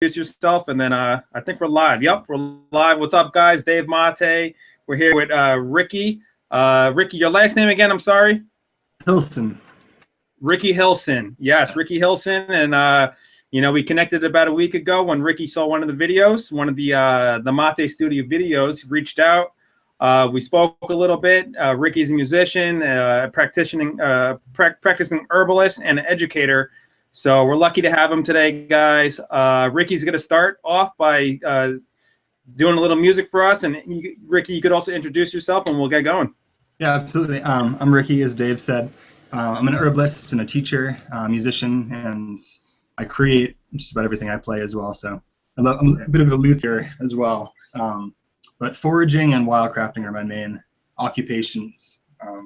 yourself, and then I think we're live. Yep, we're live. What's up, guys? Dave Mate. We're here with Ricky. Ricky, your last name again? I'm sorry. Hillson. Ricky Hillson. Yes, Ricky Hillson. And you know, we connected about a week ago when Ricky saw one of the videos, one of the Mate Studio videos. He reached out. We spoke a little bit. Ricky's a musician, practicing herbalist, and an educator. So we're lucky to have him today, guys. Ricky's going to start off by doing a little music for us. And Ricky, you could also introduce yourself and we'll get going. Yeah, absolutely. I'm Ricky, as Dave said. I'm an herbalist and a teacher, musician, and I create just about everything I play as well. So I'm a bit of a luthier as well. But foraging and wildcrafting are my main occupations.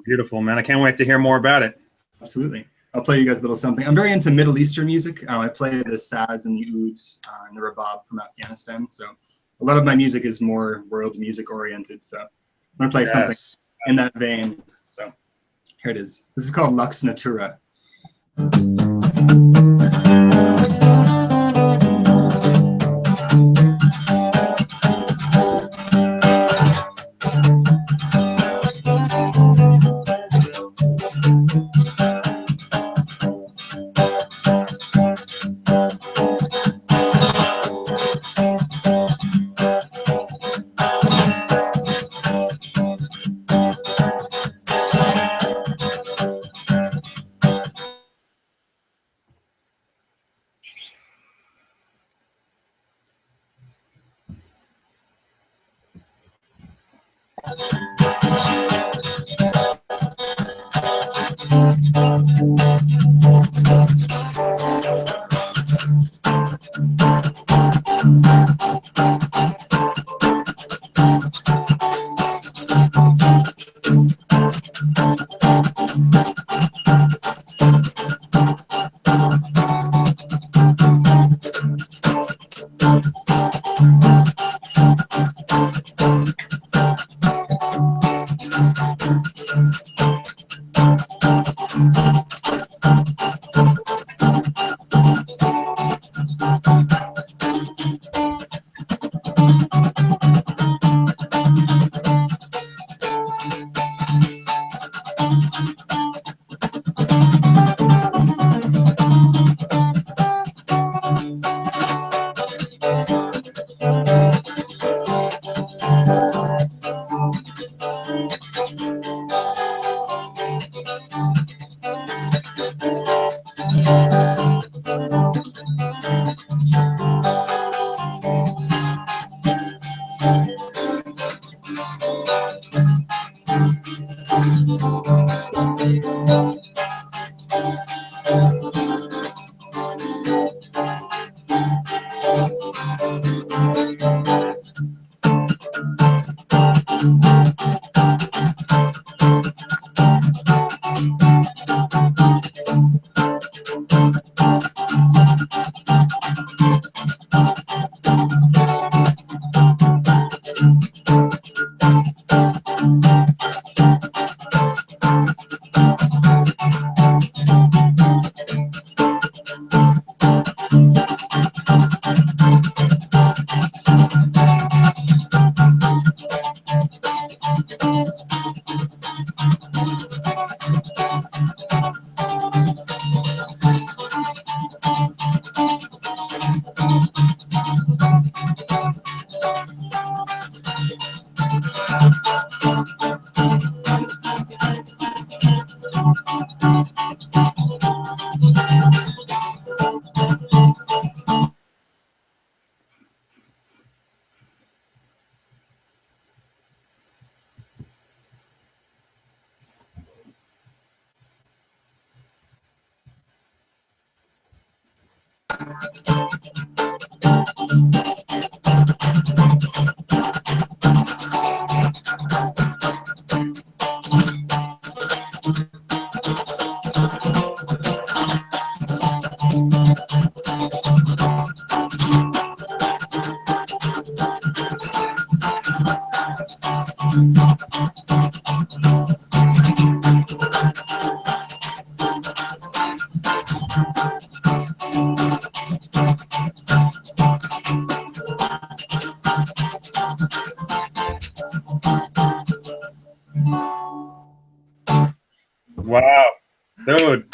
Beautiful, man. I can't wait to hear more about it. Absolutely. I'll play you guys a little something. I'm very into Middle Eastern music. I play the saz and the ouds and the rabab from Afghanistan. So a lot of my music is more world music oriented. So I'm going to play something in that vein. So here it is. This is called Lux Natura. Dude,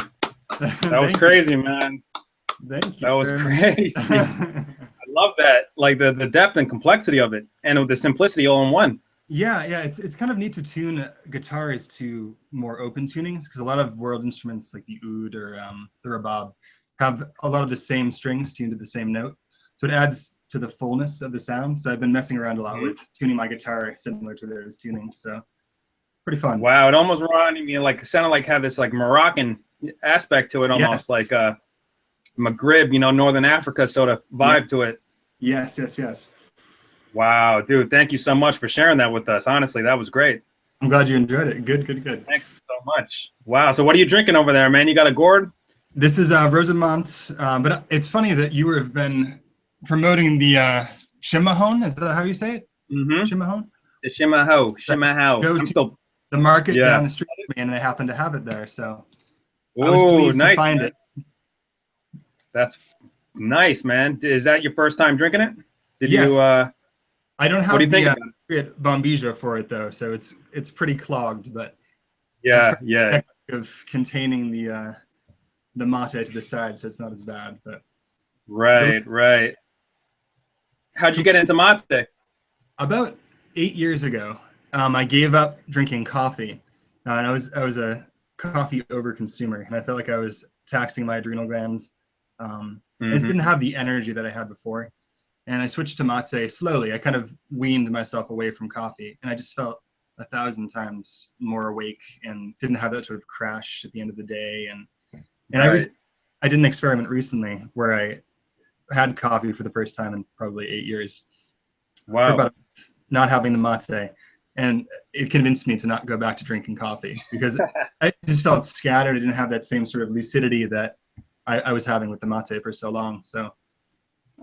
that was Thank crazy, man. you. Thank you. That was crazy. I love that, like the depth and complexity of it, and the simplicity all in one. Yeah, it's kind of neat to tune guitars to more open tunings, because a lot of world instruments like the oud or the rabab have a lot of the same strings tuned to the same note. So it adds to the fullness of the sound. So I've been messing around a lot with tuning my guitar similar to those tunings. So pretty fun. Wow, it almost reminded me like, it sounded like had this like Moroccan aspect to it, almost Yes. like Maghreb, Northern Africa sort of vibe to it. Yes. Wow, dude, thank you so much for sharing that with us. Honestly, that was great. I'm glad you enjoyed it. Good. Thank you so much. Wow, so what are you drinking over there, man? You got a gourd? This is Rosamont, but it's funny that you have been promoting the Shimahon. Is that how you say it? Mm-hmm. Shimahon? The Shimahow. Go I'm to still... the market Yeah. down the street from me, and they happen to have it there. So I Ooh, was pleased nice, to find man. it. That's nice, man. Is that your first time drinking it? Did Yes. you I don't have what do you think the about it? Bombija for it though, so it's pretty clogged. But Yeah, I yeah. tried of containing the mate to the side, so it's not as bad. But Right. How'd you get into mate? about 8 years ago, I gave up drinking coffee, and I was a coffee overconsumer, and I felt like I was taxing my adrenal glands. I just didn't have the energy that I had before, and I switched to mate slowly. I kind of weaned myself away from coffee, and I just felt 1,000 times more awake and didn't have that sort of crash at the end of the day. And Right. I did an experiment recently where I had coffee for the first time in probably 8 years. Wow. For about not having the mate, and it convinced me to not go back to drinking coffee, because I just felt scattered. I didn't have that same sort of lucidity that I was having with the mate for so long. So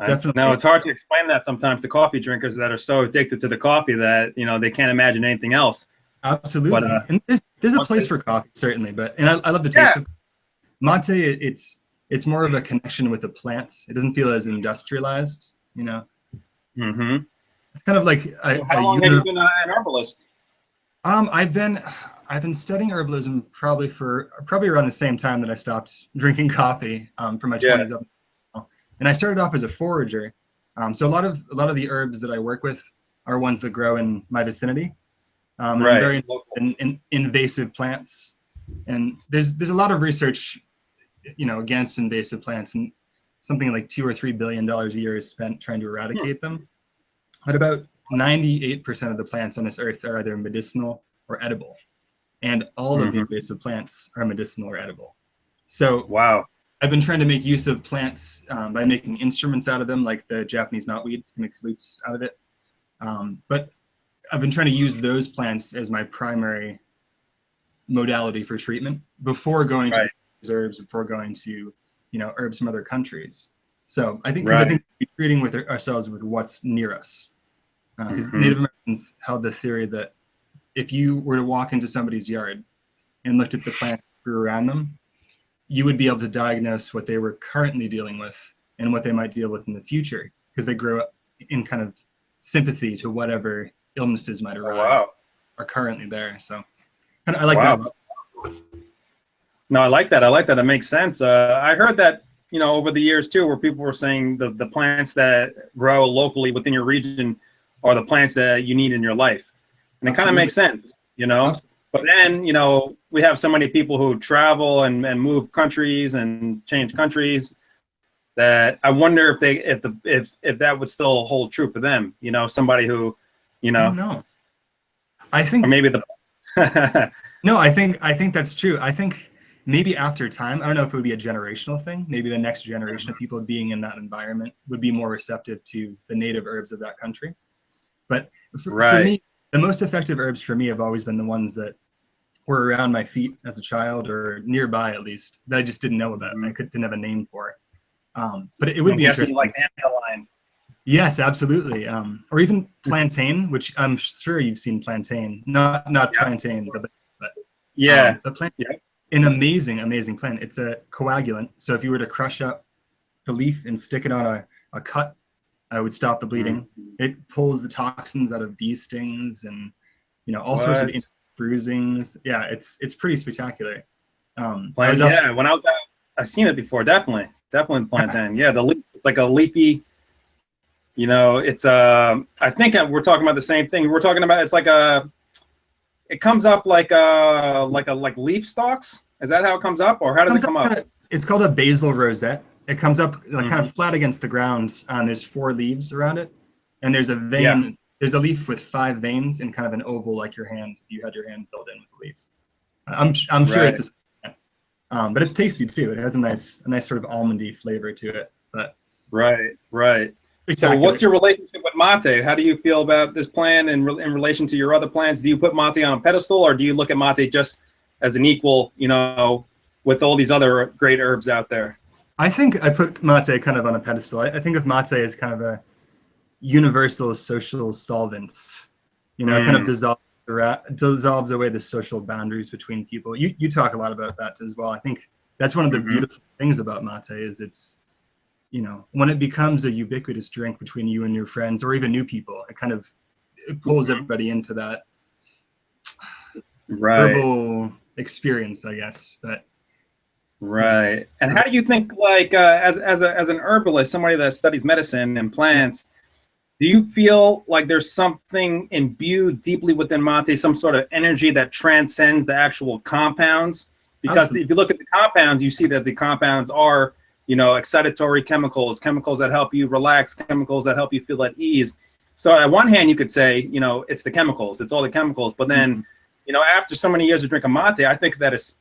definitely. No, it's hard to explain that sometimes to coffee drinkers that are so addicted to the coffee that they can't imagine anything else. Absolutely. But, and there's a place for coffee, certainly, and I love the taste of mate. It's more of a connection with the plant. It doesn't feel as industrialized, Mm-hmm. It's kind of like So how long have you been an herbalist? I've been studying herbalism probably around the same time that I stopped drinking coffee, from my 20s up. And I started off as a forager. So a lot of the herbs that I work with are ones that grow in my vicinity. And I'm very in invasive plants. And there's a lot of research, against invasive plants, and something like $2 or $3 billion a year is spent trying to eradicate them. But about 98% of the plants on this earth are either medicinal or edible, and all of the invasive plants are medicinal or edible. So I've been trying to make use of plants by making instruments out of them, like the Japanese knotweed, make flutes out of it. But I've been trying to use those plants as my primary modality for treatment before going to these herbs, before going to herbs from other countries. So I think we're treating with ourselves with what's near us. Because Native Americans held the theory that if you were to walk into somebody's yard and looked at the plants that grew around them, you would be able to diagnose what they were currently dealing with and what they might deal with in the future, because they grow up in kind of sympathy to whatever illnesses might arise are currently there. So I like that. No, I like that. It makes sense. I heard that, over the years too, where people were saying the plants that grow locally within your region are the plants that you need in your life. And it kind of makes sense, But then, we have so many people who travel and move countries and change countries that I wonder if that would still hold true for them. Somebody who, I don't know. I think, or maybe no, I think that's true. I think maybe after time, I don't know if it would be a generational thing. Maybe the next generation of people being in that environment would be more receptive to the native herbs of that country. But for me, the most effective herbs for me have always been the ones that were around my feet as a child, or nearby at least, that I just didn't know about. I didn't have a name for. But it would be interesting. Like dandelion. Yes, absolutely. Or even plantain, which I'm sure you've seen plantain. Not plantain, but the plant. An amazing plant. It's a coagulant. So if you were to crush up the leaf and stick it on a cut, I would stop the bleeding. It pulls the toxins out of bee stings and all sorts of bruisings. Yeah, it's pretty spectacular. I was up. Yeah, when I was out, I've seen it before. Definitely the plantain. Yeah, the leaf, like a leafy. It's I think we're talking about the same thing. We're talking about it's like it comes up like leaf stalks. Is that how it comes up, or how does it come up? It's called a basal rosette. It comes up like kind Mhm. of flat against the ground. There's 4 leaves around it, and there's a vein. Yeah. There's a leaf with 5 veins in kind of an oval, like your hand. You had your hand filled in with the leaf. I'm sure Right. it's but it's tasty too. It has a nice sort of almondy flavor to it. But Right. So, spectacular. what's your relationship with mate? How do you feel about this plant in relation to your other plants? Do you put mate on a pedestal, or do you look at mate just as an equal, with all these other great herbs out there? I think I put mate kind of on a pedestal. I think of mate as kind of a universal social solvent. It kind of dissolves away the social boundaries between people. You talk a lot about that as well. I think that's one of the beautiful things about mate is it's, when it becomes a ubiquitous drink between you and your friends or even new people, it pulls everybody into that herbal experience, I guess. But Right. And how do you think, like, as an herbalist, somebody that studies medicine and plants, do you feel like there's something imbued deeply within mate, some sort of energy that transcends the actual compounds? Because if you look at the compounds, you see that the compounds are, excitatory chemicals that help you relax, chemicals that help you feel at ease. So on one hand, you could say, it's the chemicals, it's all the chemicals. But then, after so many years of drinking mate, I think that is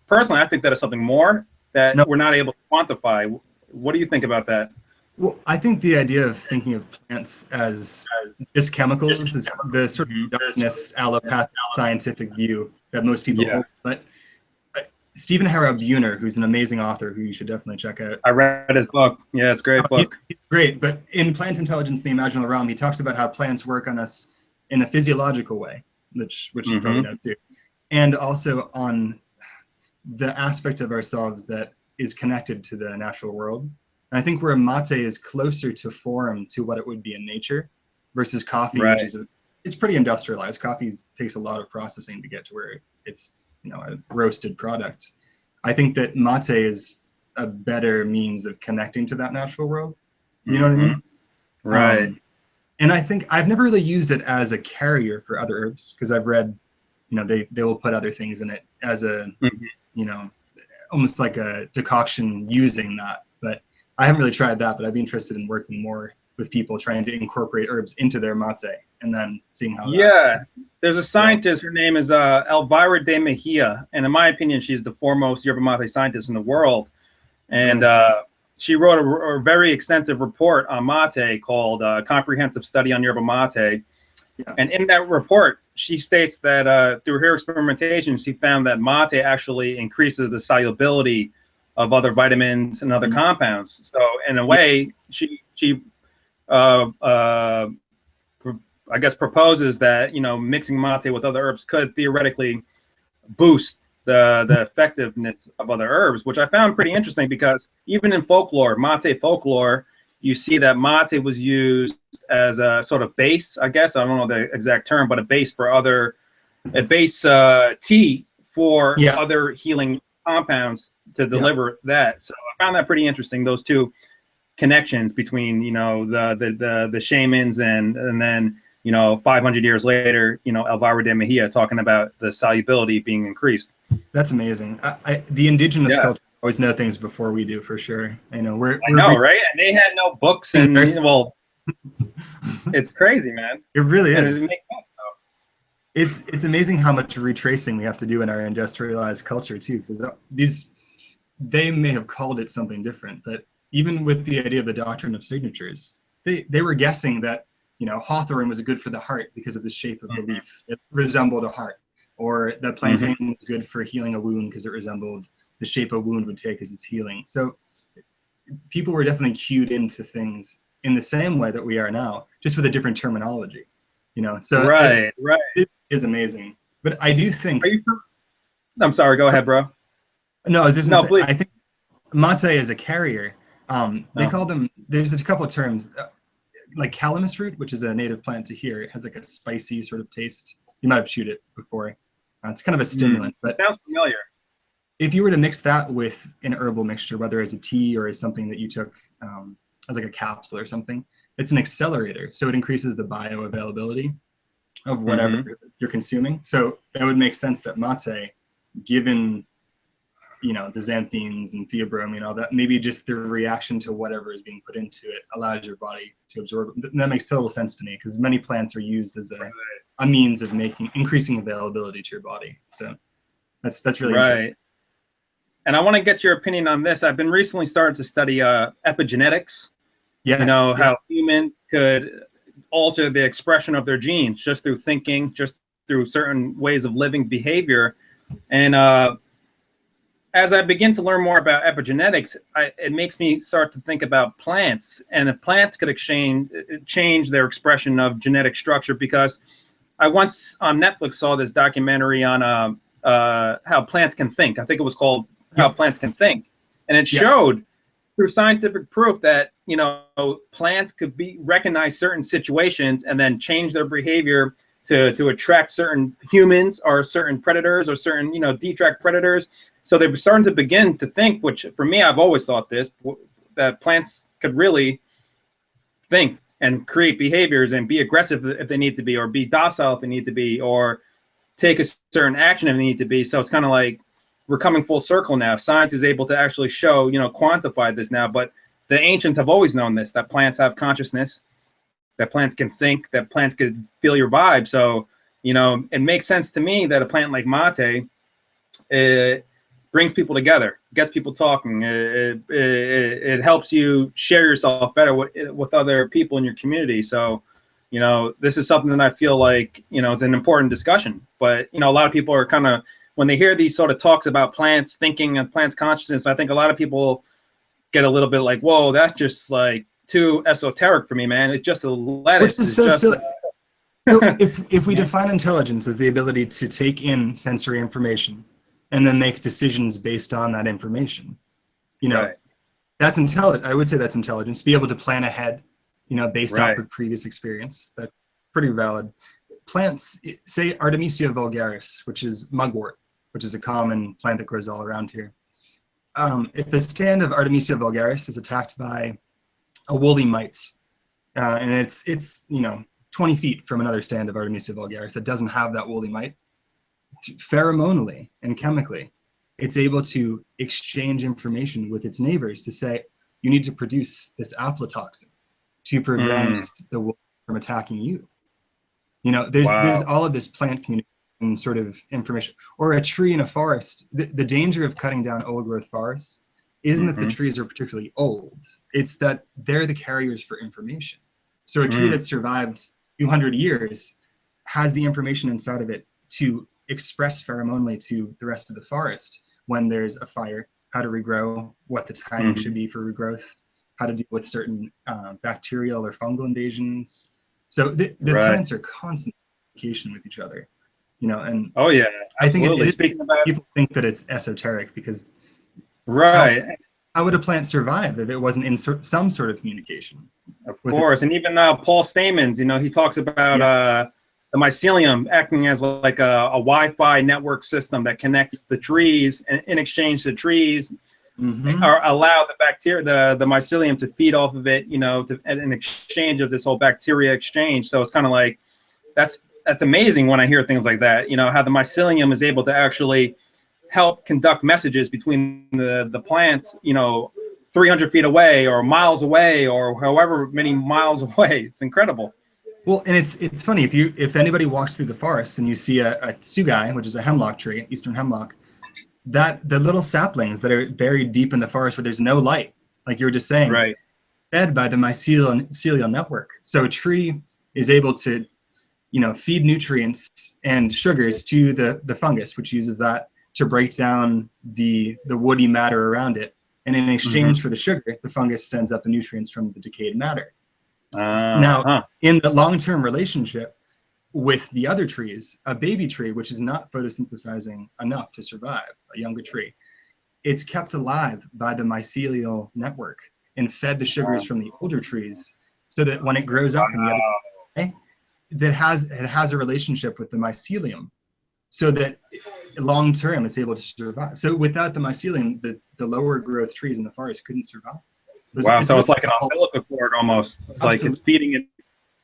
something more that we're not able to quantify. What do you think about that? Well, I think the idea of thinking of plants as just chemicals is the sort of darkness allopathic scientific view that most people hold. But Stephen Buhner, who's an amazing author who you should definitely check out. I read his book. Yeah, it's a great book. He's great, but in Plant Intelligence, the Imaginal Realm, he talks about how plants work on us in a physiological way, which you probably know too, and also on the aspect of ourselves that is connected to the natural world. And I think where mate is closer to form to what it would be in nature versus coffee, which is it's pretty industrialized. Coffee takes a lot of processing to get to where it's a roasted product. I think that mate is a better means of connecting to that natural world. You know what I mean? Right. And I think I've never really used it as a carrier for other herbs because I've read, they will put other things in it as a, almost like a decoction using that. But I haven't really tried that, but I'd be interested in working more with people trying to incorporate herbs into their mate and then seeing how there's a scientist, her name is Elvira de Mejia, and in my opinion she's the foremost yerba mate scientist in the world, and she wrote a very extensive report on mate called Comprehensive Study on Yerba Mate, and in that report she states that through her experimentation she found that mate actually increases the solubility of other vitamins and other compounds. So in a way she I guess proposes that mixing mate with other herbs could theoretically boost the effectiveness of other herbs, which I found pretty interesting because even in folklore, mate folklore, you see that mate was used as a sort of base, I guess. I don't know the exact term, but a base tea for other healing compounds to deliver that. So I found that pretty interesting, those two connections between the shamans and then 500 years later Elvira de Mejia talking about the solubility being increased. That's amazing. The indigenous culture always know things before we do, for sure. We're right? And they had no books, and it's crazy, man. It really is. And it makes sense, it's amazing how much retracing we have to do in our industrialized culture too, because they may have called it something different, but even with the idea of the doctrine of signatures, they were guessing that hawthorn was good for the heart because of the shape of the leaf. It resembled a heart. Or the plantain was good for healing a wound because it resembled the shape a wound would take as it's healing. So people were definitely cued into things in the same way that we are now, just with a different terminology. So it is amazing. But I do think. I'm sorry. Go ahead, bro. No, I was just please. I think mate is a carrier. They call them. There's a couple of terms, like calamus root, which is a native plant to here. It has like a spicy sort of taste. You might have chewed it before. It's kind of a stimulant, but sounds familiar. if you were to mix that with an herbal mixture, whether as a tea or as something that you took as like a capsule or something, it's an accelerator. So it increases the bioavailability of whatever you're consuming. So it would make sense that mate, given the xanthines and theobromine and all that, maybe just the reaction to whatever is being put into it allows your body to absorb it. And that makes total sense to me, because many plants are used as a means of increasing availability to your body. So that's really interesting. And I want to get your opinion on this. I've been recently starting to study epigenetics. Yes, how humans could alter the expression of their genes just through thinking, just through certain ways of living behavior. And as I begin to learn more about epigenetics, it makes me start to think about plants, and if plants could change their expression of genetic structure. Because I once on Netflix saw this documentary on how plants can think. I think it was called How Plants Can Think, and it showed through scientific proof that plants could recognize certain situations and then change their behavior to attract certain humans or certain predators or certain detract predators. So they were starting to begin to think, which for me, I've always thought that plants could really think and create behaviors and be aggressive if they need to be, or be docile if they need to be, or take a certain action if they need to be. So it's kind of like we're coming full circle now. Science is able to actually show, quantify this now. But the ancients have always known this, that plants have consciousness, that plants can think, that plants could feel your vibe. So, it makes sense to me that a plant like mate, it brings people together, gets people talking. It helps you share yourself better with other people in your community. So, this is something that I feel like, it's an important discussion. But, a lot of people are kind of, when they hear these sort of talks about plants thinking and plants consciousness, I think a lot of people get a little bit like, whoa, that's just like too esoteric for me, man. It's just a lettuce. Which is so silly. So if we define intelligence as the ability to take in sensory information and then make decisions based on that information, that's intelligent. I would say that's intelligence. Be able to plan ahead, based off of previous experience. That's pretty valid. Plants, say Artemisia vulgaris, which is mugwort, which is a common plant that grows all around here. If a stand of Artemisia vulgaris is attacked by a woolly mite, and it's 20 feet from another stand of Artemisia vulgaris that doesn't have that woolly mite, pheromonally and chemically, it's able to exchange information with its neighbors to say, you need to produce this aflatoxin to prevent the wolf from attacking you. There's all of this plant communication sort of information. Or a tree in a forest, the danger of cutting down old growth forests isn't that the trees are particularly old, it's that they're the carriers for information. So a tree that survived 200 years has the information inside of it to express pheromonally to the rest of the forest when there's a fire, how to regrow, what the timing should be for regrowth, how to deal with certain bacterial or fungal invasions. So the plants are constant communication with each other, and I think people think that it's esoteric because how would a plant survive if it wasn't in some sort of communication? Of course, and even Paul Stamens, he talks about the mycelium acting as like a Wi-Fi network system that connects the trees, and in exchange the trees or allow the bacteria, the mycelium to feed off of it, in exchange of this whole bacteria exchange. So it's kind of like, that's amazing when I hear things like that, how the mycelium is able to actually help conduct messages between the plants, 300 feet away or miles away or however many miles away. It's incredible. Well, and it's funny, if anybody walks through the forest and you see a tsugai, which is a hemlock tree, eastern hemlock, that the little saplings that are buried deep in the forest where there's no light, like you were just saying, fed by the mycelial network. So a tree is able to, feed nutrients and sugars to the fungus, which uses that to break down the woody matter around it. And in exchange for the sugar, the fungus sends up the nutrients from the decayed matter. Now, in the long-term relationship with the other trees, a baby tree, which is not photosynthesizing enough to survive, a younger tree, it's kept alive by the mycelial network and fed the sugars from the older trees, so that when it grows up in the other, it has a relationship with the mycelium, so that long term it's able to survive. So without the mycelium, the lower growth trees in the forest couldn't survive. Wow, so it's like an umbilical cord almost. It's like it's feeding it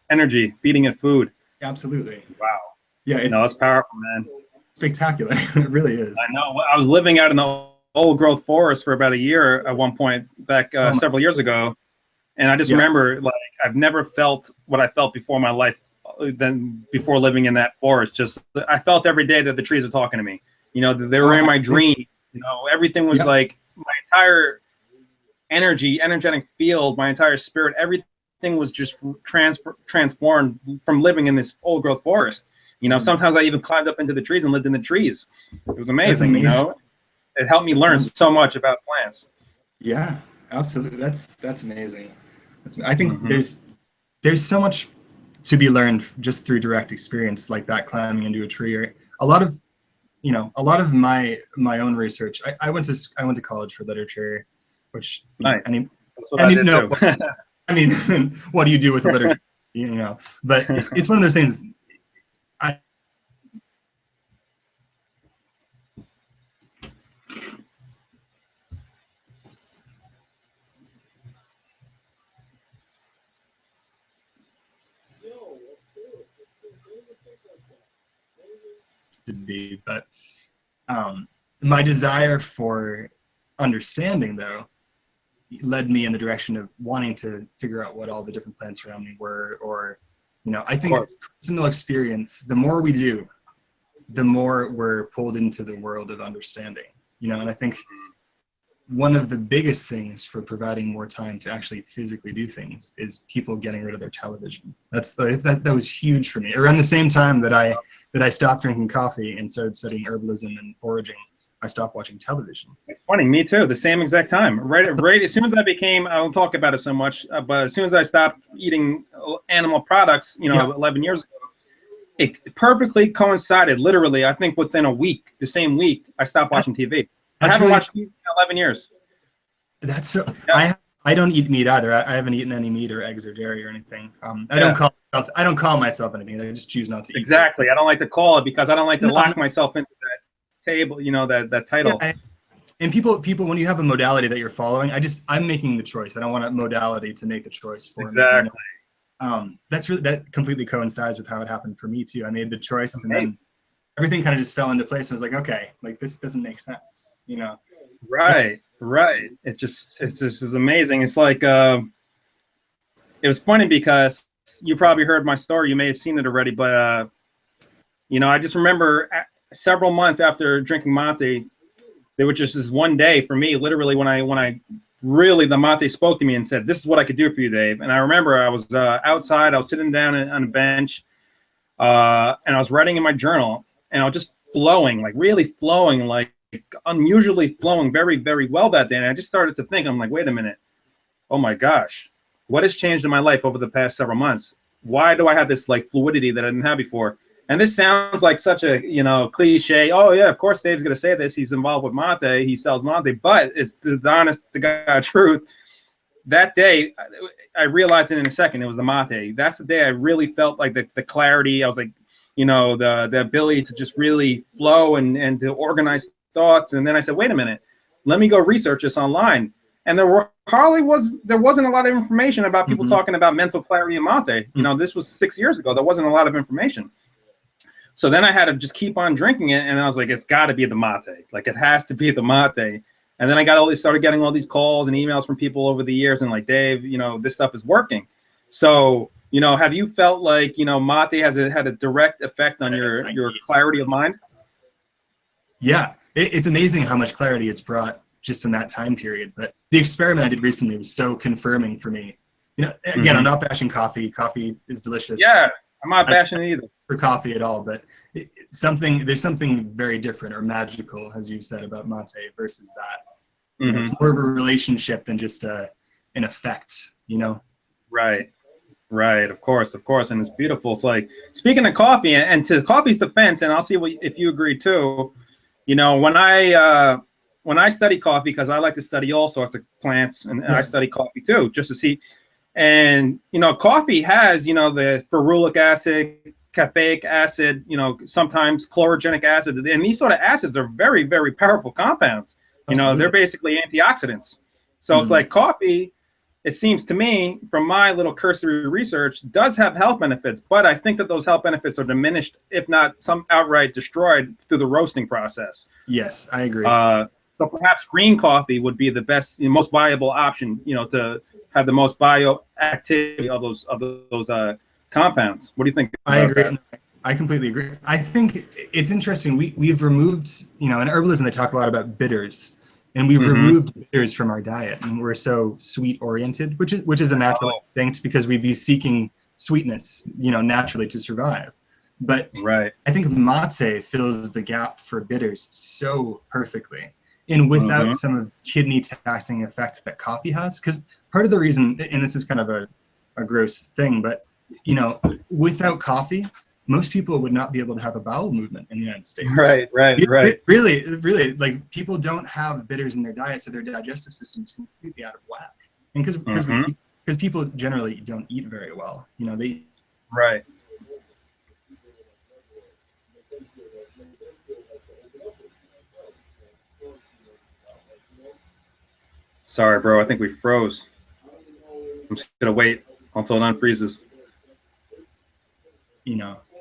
energy, feeding it food. Absolutely. Wow. Yeah, it's powerful, man. Spectacular. It really is. I know. I was living out in the old growth forest for about a year at one point back several years ago, and I just remember, like, I've never felt what I felt before my life than before living in that forest. Just I felt every day that the trees were talking to me. You know, they were in my dream. You know, everything was like my entire energetic field, my entire spirit, everything was just transformed from living in this old growth forest. You know, sometimes I even climbed up into the trees and lived in the trees. It was amazing. You know, it helped me learn so much about plants. Yeah, absolutely. That's amazing. I think there's so much to be learned just through direct experience, like that climbing into a tree. Or a lot of my own research. I went to college for literature, which nice. That's what I did too. I mean, what do you do with the literature? You know, but it's one of those things. To be, but my desire for understanding, though, led me in the direction of wanting to figure out what all the different plants around me were. Or, you know, I think personal experience, the more we do, the more we're pulled into the world of understanding, you know. And I think one of the biggest things for providing more time to actually physically do things is people getting rid of their television. That was huge for me. Around the same time that I stopped drinking coffee and started studying herbalism and foraging, I stopped watching television. It's funny, me too. The same exact time. Right as soon as I became, I don't talk about it so much, but as soon as I stopped eating animal products, you know, 11 years ago, it perfectly coincided. Literally, I think within a week, the same week, I stopped watching TV. I haven't watched TV in 11 years. That's so. Yeah. I don't eat meat either. I haven't eaten any meat or eggs or dairy or anything. I don't call myself anything. I just choose not to eat. Exactly. I don't like to call it because I don't like to lock myself into that table. You know, that title. Yeah, and people, when you have a modality that you're following, I'm making the choice. I don't want a modality to make the choice for me. Exactly. That completely coincides with how it happened for me too. I made the choice, and then everything kind of just fell into place. And I was like, okay, like this doesn't make sense, you know? Right. It's just is amazing. It's like it was funny because you probably heard my story. You may have seen it already, but you know, I just remember several months after drinking mate, there was just this one day for me, literally when I really, the mate spoke to me and said, "This is what I could do for you, Dave." And I remember I was outside, I was sitting down on a bench, and I was writing in my journal, and I was just flowing, like really flowing, like unusually flowing very, very well that day. And I just started to think, I'm like, wait a minute. Oh my gosh, what has changed in my life over the past several months? Why do I have this like fluidity that I didn't have before? And this sounds like such a, you know, cliche. Oh yeah, of course Dave's going to say this. He's involved with mate. He sells mate, but it's the honest to God truth. That day, I realized it in a second. It was the mate. That's the day I really felt like the clarity. I was like, you know, the ability to just really flow and to organize thoughts. And then I said, wait a minute, let me go research this online. And there wasn't a lot of information about people talking about mental clarity in mate. You know, this was 6 years ago. There wasn't a lot of information. So then I had to just keep on drinking it. And I was like, it's got to be the mate. Like, it has to be the mate. And then I started getting all these calls and emails from people over the years and like, Dave, you know, this stuff is working. So, you know, have you felt like, you know, mate had a direct effect on your clarity of mind? Yeah. It's amazing how much clarity it's brought just in that time period. But the experiment I did recently was so confirming for me. You know, again, I'm not bashing coffee. Coffee is delicious. Yeah, I'm not bashing it either. For coffee at all, but there's something very different or magical, as you said, about mate versus that. You know, it's more of a relationship than just an effect, you know? Right. Of course. And it's beautiful. It's like, speaking of coffee, and to coffee's defense, and I'll see if you agree too, you know, when I study coffee, because I like to study all sorts of plants, and I study coffee too, just to see. And, you know, coffee has, you know, the ferulic acid, caffeic acid, sometimes chlorogenic acid. And these sort of acids are very, very powerful compounds. They're basically antioxidants. So it's like coffee, it seems to me, from my little cursory research, does have health benefits, but I think that those health benefits are diminished, if not some outright destroyed, through the roasting process. Yes, I agree. So perhaps green coffee would be the best, most viable option, to have the most bioactivity of those compounds. What do you think? I agree. That? I completely agree. I think it's interesting. We've removed, in herbalism, they talk a lot about bitters. And we've removed bitters from our diet, and we're so sweet oriented, which is a natural instinct because we'd be seeking sweetness, naturally to survive. But I think mate fills the gap for bitters so perfectly, and without some of kidney taxing effect that coffee has. Because part of the reason, and this is kind of a gross thing, but without coffee, most people would not be able to have a bowel movement in the United States. Right. Really, like people don't have bitters in their diet, so their digestive system is completely out of whack. And because people generally don't eat very well, they. Right. Sorry, bro. I think we froze. I'm just gonna wait until it unfreezes.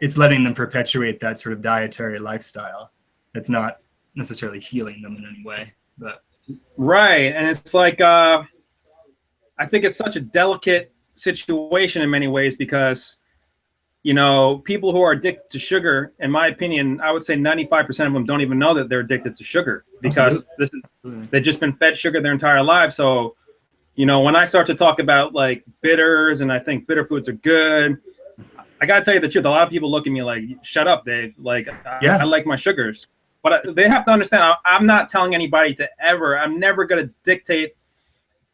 It's letting them perpetuate that sort of dietary lifestyle. It's not necessarily healing them in any way, but. Right, and it's like I think it's such a delicate situation in many ways because, people who are addicted to sugar, in my opinion, I would say 95% of them don't even know that they're addicted to sugar because they've just been fed sugar their entire lives. So, when I start to talk about like bitters and I think bitter foods are good, I gotta tell you the truth. A lot of people look at me like, "Shut up, Dave." Like, I like my sugars, but they have to understand. I'm not telling anybody to ever. I'm never gonna dictate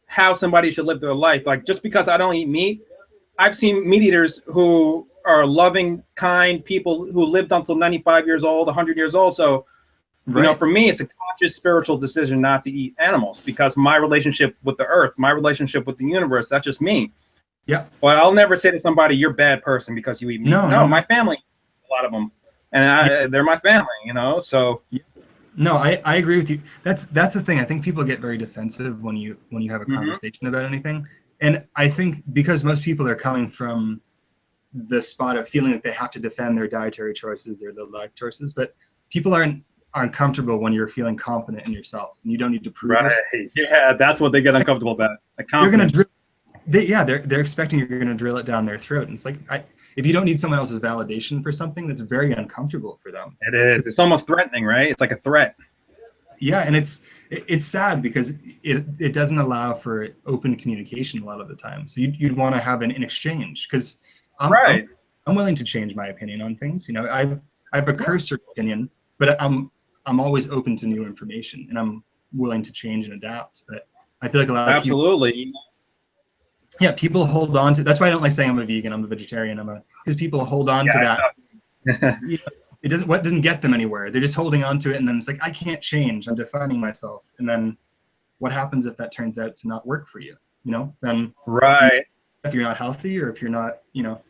how somebody should live their life. Like, just because I don't eat meat, I've seen meat eaters who are loving, kind people who lived until 95 years old, 100 years old. So, for me, it's a conscious spiritual decision not to eat animals because my relationship with the earth, my relationship with the universe, that's just me. Yeah. Well, I'll never say to somebody, "You're a bad person because you eat meat." No, my family, a lot of them, and they're my family, So. No, I agree with you. That's the thing. I think people get very defensive when you have a conversation about anything, and I think because most people are coming from the spot of feeling that they have to defend their dietary choices or their life choices, but people aren't comfortable when you're feeling confident in yourself, and you don't need to prove yourself. Yeah, that's what they get uncomfortable about. You're gonna they're expecting you're going to drill it down their throat. And it's like, if you don't need someone else's validation for something, that's very uncomfortable for them. It is. It's almost threatening, right? It's like a threat. Yeah, and it's sad because it doesn't allow for open communication a lot of the time. So you'd want to have an exchange because I'm willing to change my opinion on things. I have a cursory opinion, but I'm always open to new information, and I'm willing to change and adapt. But I feel like a lot of people. Yeah, people hold on to. That's why I don't like saying I'm a vegan. I'm a vegetarian. Because people hold on to that. It doesn't get them anywhere. They're just holding on to it, and then it's like, I can't change. I'm defining myself. And then, what happens if that turns out to not work for you? Then if you're not healthy, or if you're not,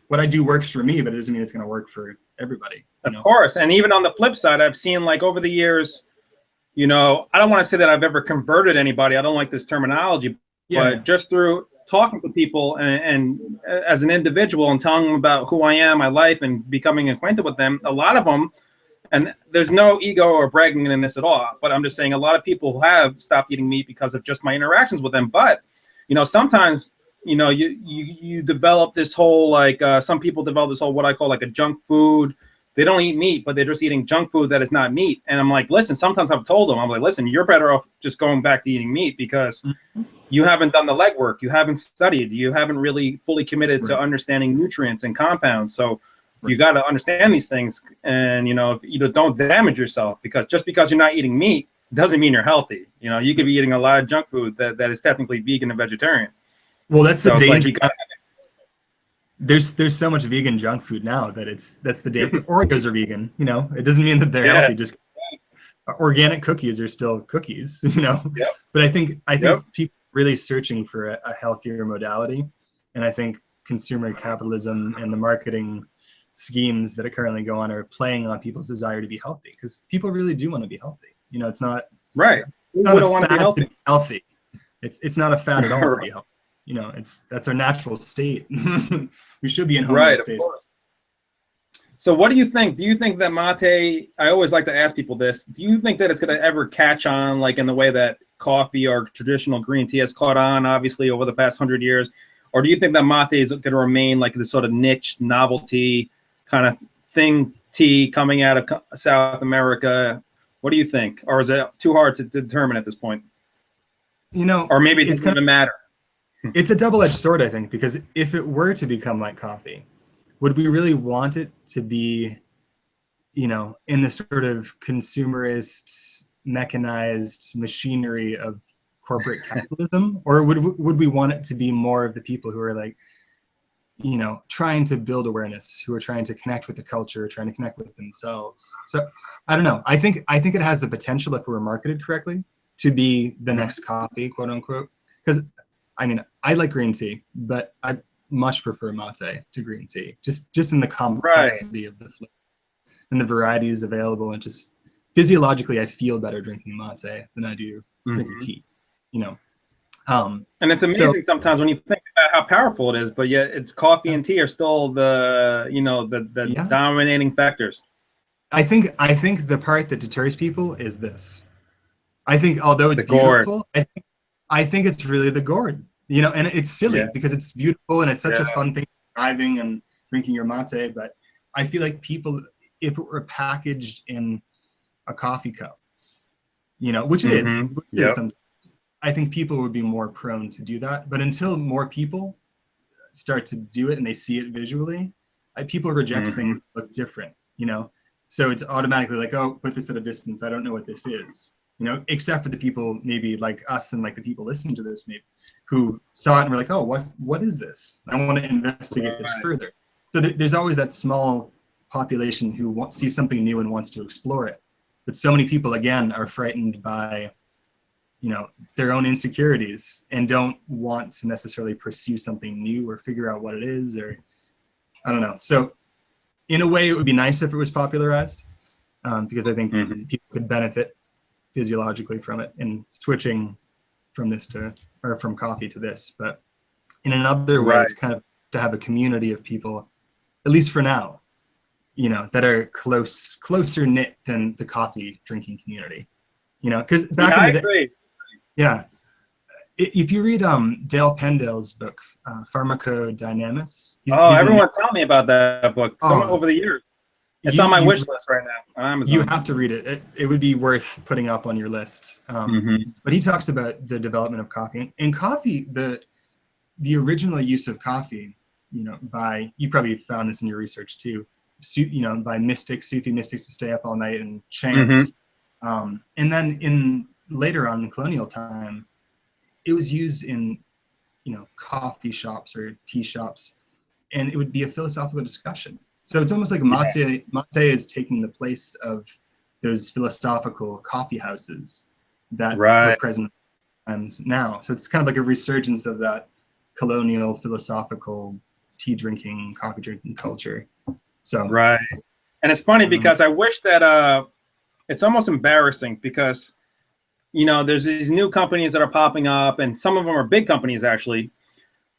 what I do works for me, but it doesn't mean it's going to work for everybody. Of course, and even on the flip side, I've seen like over the years, I don't want to say that I've ever converted anybody. I don't like this terminology, but just through talking to people and as an individual and telling them about who I am, my life, and becoming acquainted with them, a lot of them, and there's no ego or bragging in this at all, but I'm just saying a lot of people have stopped eating meat because of just my interactions with them. But, sometimes, you develop this whole, like, some people develop this whole, what I call like a junk food. They don't eat meat, but they're just eating junk food that is not meat. And I'm like, listen, sometimes I've told them, I'm like, listen, you're better off just going back to eating meat because you haven't done the legwork. You haven't studied. You haven't really fully committed to understanding nutrients and compounds. So you got to understand these things. And, if you don't damage yourself, because just because you're not eating meat doesn't mean you're healthy. You could be eating a lot of junk food that is technically vegan and vegetarian. Well, that's the danger. There's so much vegan junk food now that's the danger. Oreos are vegan, it doesn't mean that they're healthy. Just organic cookies are still cookies, But I think people are really searching for a healthier modality, and I think consumer capitalism and the marketing schemes that are currently go on are playing on people's desire to be healthy, because people really do want to be healthy. You know, it's not Right. it's not a want to fad be healthy. to be healthy. It's not a fad at all to be healthy. You know, that's our natural state. We should be in Right. homeostasis. Of course. So what do you think? Do you think that mate, I always like to ask people this, do you think that it's going to ever catch on like in the way that coffee or traditional green tea has caught on, obviously, over the past 100 years? Or do you think that mate is going to remain like this sort of niche novelty kind of thing, tea coming out of South America? What do you think? Or is it too hard to determine at this point? You know, or maybe it doesn't even matter. It's a double-edged sword, I think, because if it were to become like coffee, would we really want it to be, you know, in the sort of consumerist, mechanized machinery of corporate capitalism? Or would we want it to be more of the people who are like, you know, trying to build awareness, who are trying to connect with the culture, trying to connect with themselves? So I don't know. I think it has the potential, if it were marketed correctly, to be the next coffee, quote unquote. Because I mean, I like green tea, but I much prefer mate to green tea, just in the complexity of the flavor and the varieties available, and just physiologically, I feel better drinking mate than I do drinking tea. You know, and it's amazing sometimes when you think about how powerful it is, but yet it's coffee and tea are still the the dominating factors. I think the part that deters people is this. I think although it's beautiful, I think it's really the gourd. You know, and it's silly because it's beautiful and it's such a fun thing, driving and drinking your mate. But I feel like people, if it were packaged in a coffee cup, you know, which it is, sometimes, I think people would be more prone to do that. But until more people start to do it and they see it visually, people reject things that look different, you know. So it's automatically like, oh, put this at a distance. I don't know what this is. You know, except for the people maybe like us and like the people listening to this maybe who saw it and were like, oh, what is this? I want to investigate this further. So there's always that small population who sees something new and wants to explore it. But so many people, again, are frightened by, you know, their own insecurities and don't want to necessarily pursue something new or figure out what it is, or I don't know. So in a way, it would be nice if it was popularized, because I think people could benefit physiologically from it and switching from this to, or from coffee to this. But in another way, it's kind of to have a community of people, at least for now, you know, that are closer knit than the coffee drinking community, you know, because back in the day, if you read Dale Pendale's book, Pharmacodynamics. Everyone tell me about that book. Over the years. It's on my wish list right now on Amazon. You have to read it. It would be worth putting up on your list. But he talks about the development of coffee. And coffee, the original use of coffee, you know, you probably found this in your research too, you know, by Sufi mystics to stay up all night and chants. And then later on in colonial time, it was used in, you know, coffee shops or tea shops, and it would be a philosophical discussion. So it's almost like mate is taking the place of those philosophical coffee houses that were present now. So it's kind of like a resurgence of that colonial philosophical tea drinking, coffee drinking culture. So and it's funny because I wish that it's almost embarrassing because, you know, there's these new companies that are popping up, and some of them are big companies actually,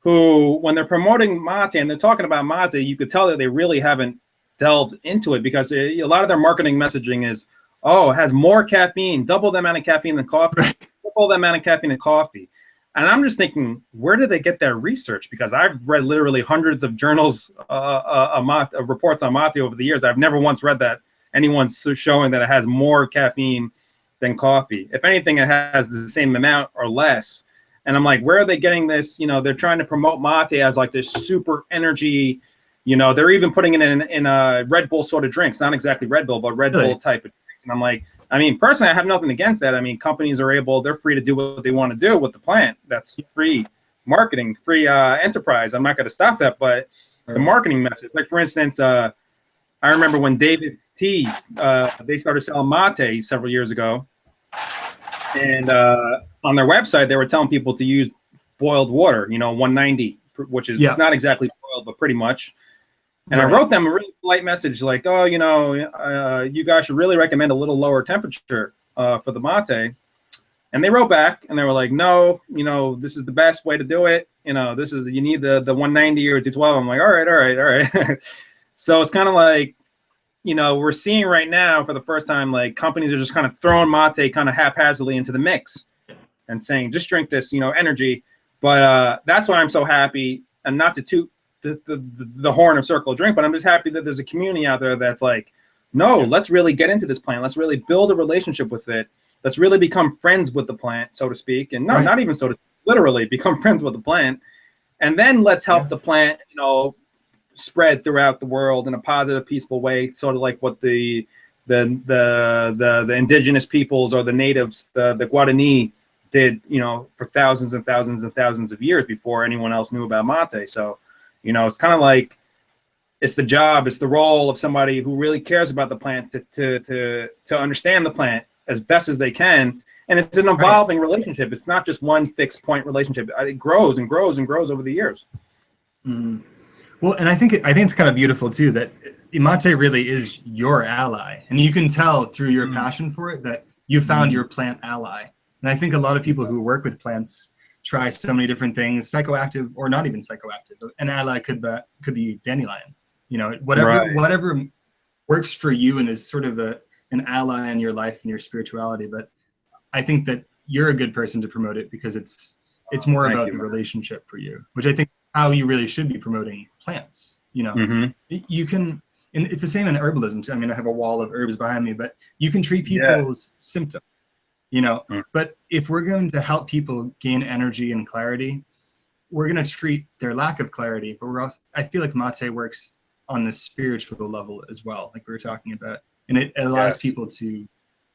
who, when they're promoting mate and they're talking about mate, you could tell that they really haven't delved into it, because a lot of their marketing messaging is, oh, it has more caffeine, double the amount of caffeine than coffee, triple the amount of caffeine than coffee. And I'm just thinking, where did they get that research? Because I've read literally hundreds of journals, reports on mate over the years. I've never once read that anyone's showing that it has more caffeine than coffee. If anything, it has the same amount or less. And I'm like, where are they getting this? You know, they're trying to promote mate as like this super energy. You know, they're even putting it in a Red Bull sort of drinks, not exactly Red Bull, but Red Bull type of drinks. And I'm like, I mean, personally, I have nothing against that. I mean, companies are they're free to do what they want to do with the plant. That's free marketing, free enterprise. I'm not going to stop that. But the marketing message, like for instance, I remember when David's Teas, they started selling mate several years ago. And on their website, they were telling people to use boiled water, you know, 190, which is not exactly boiled, but pretty much. And I wrote them a really polite message like, oh, you guys should really recommend a little lower temperature for the mate. And they wrote back and they were like, no, this is the best way to do it. You need the 190 or 212. I'm like, all right. So it's kind of like, we're seeing right now for the first time, like companies are just kind of throwing mate kind of haphazardly into the mix and saying, just drink this, energy. But that's why I'm so happy, and not to toot the horn of Circle Drink, but I'm just happy that there's a community out there that's like, no, let's really get into this plant. Let's really build a relationship with it. Let's really become friends with the plant, so to speak. And no, not even so to literally become friends with the plant. And then let's help the plant, spread throughout the world in a positive, peaceful way, sort of like what the indigenous peoples or the natives, the Guarani did, for thousands and thousands and thousands of years before anyone else knew about mate. So, it's kind of like it's the role of somebody who really cares about the plant to understand the plant as best as they can. And it's an evolving relationship. It's not just one fixed point relationship. It grows and grows and grows over the years. Mm. Well, and I think it's kind of beautiful too that mate really is your ally, and you can tell through your passion for it that you found your plant ally. And I think a lot of people who work with plants try so many different things, psychoactive or not even psychoactive. An ally could be dandelion, whatever works for you and is sort of an ally in your life and your spirituality. But I think that you're a good person to promote it because it's more about the relationship for you, which I think how you really should be promoting plants. You can, and it's the same in herbalism too. I mean, I have a wall of herbs behind me, but you can treat people's symptoms, but if we're going to help people gain energy and clarity, we're going to treat their lack of clarity. But I feel like mate works on the spiritual level as well, like we were talking about, and it allows people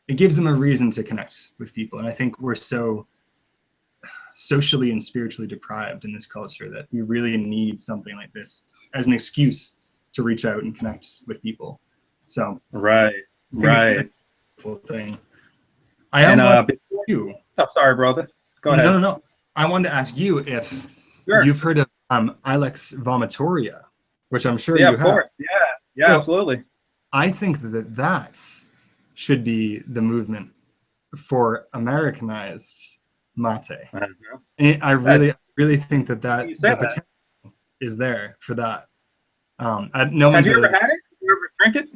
it gives them a reason to connect with people. And I think we're so socially and spiritually deprived in this culture that we really need something like this as an excuse to reach out and connect with people. So right. It's a cool thing. I'm sorry, brother. Go ahead. No. I wanted to ask you if you've heard of Ilex vomitoria, which I'm sure you have. Of course. Yeah, so absolutely. I think that should be the movement for Americanized mate. And I really think that the potential is there for that. Have you ever had it? Did you ever drink it?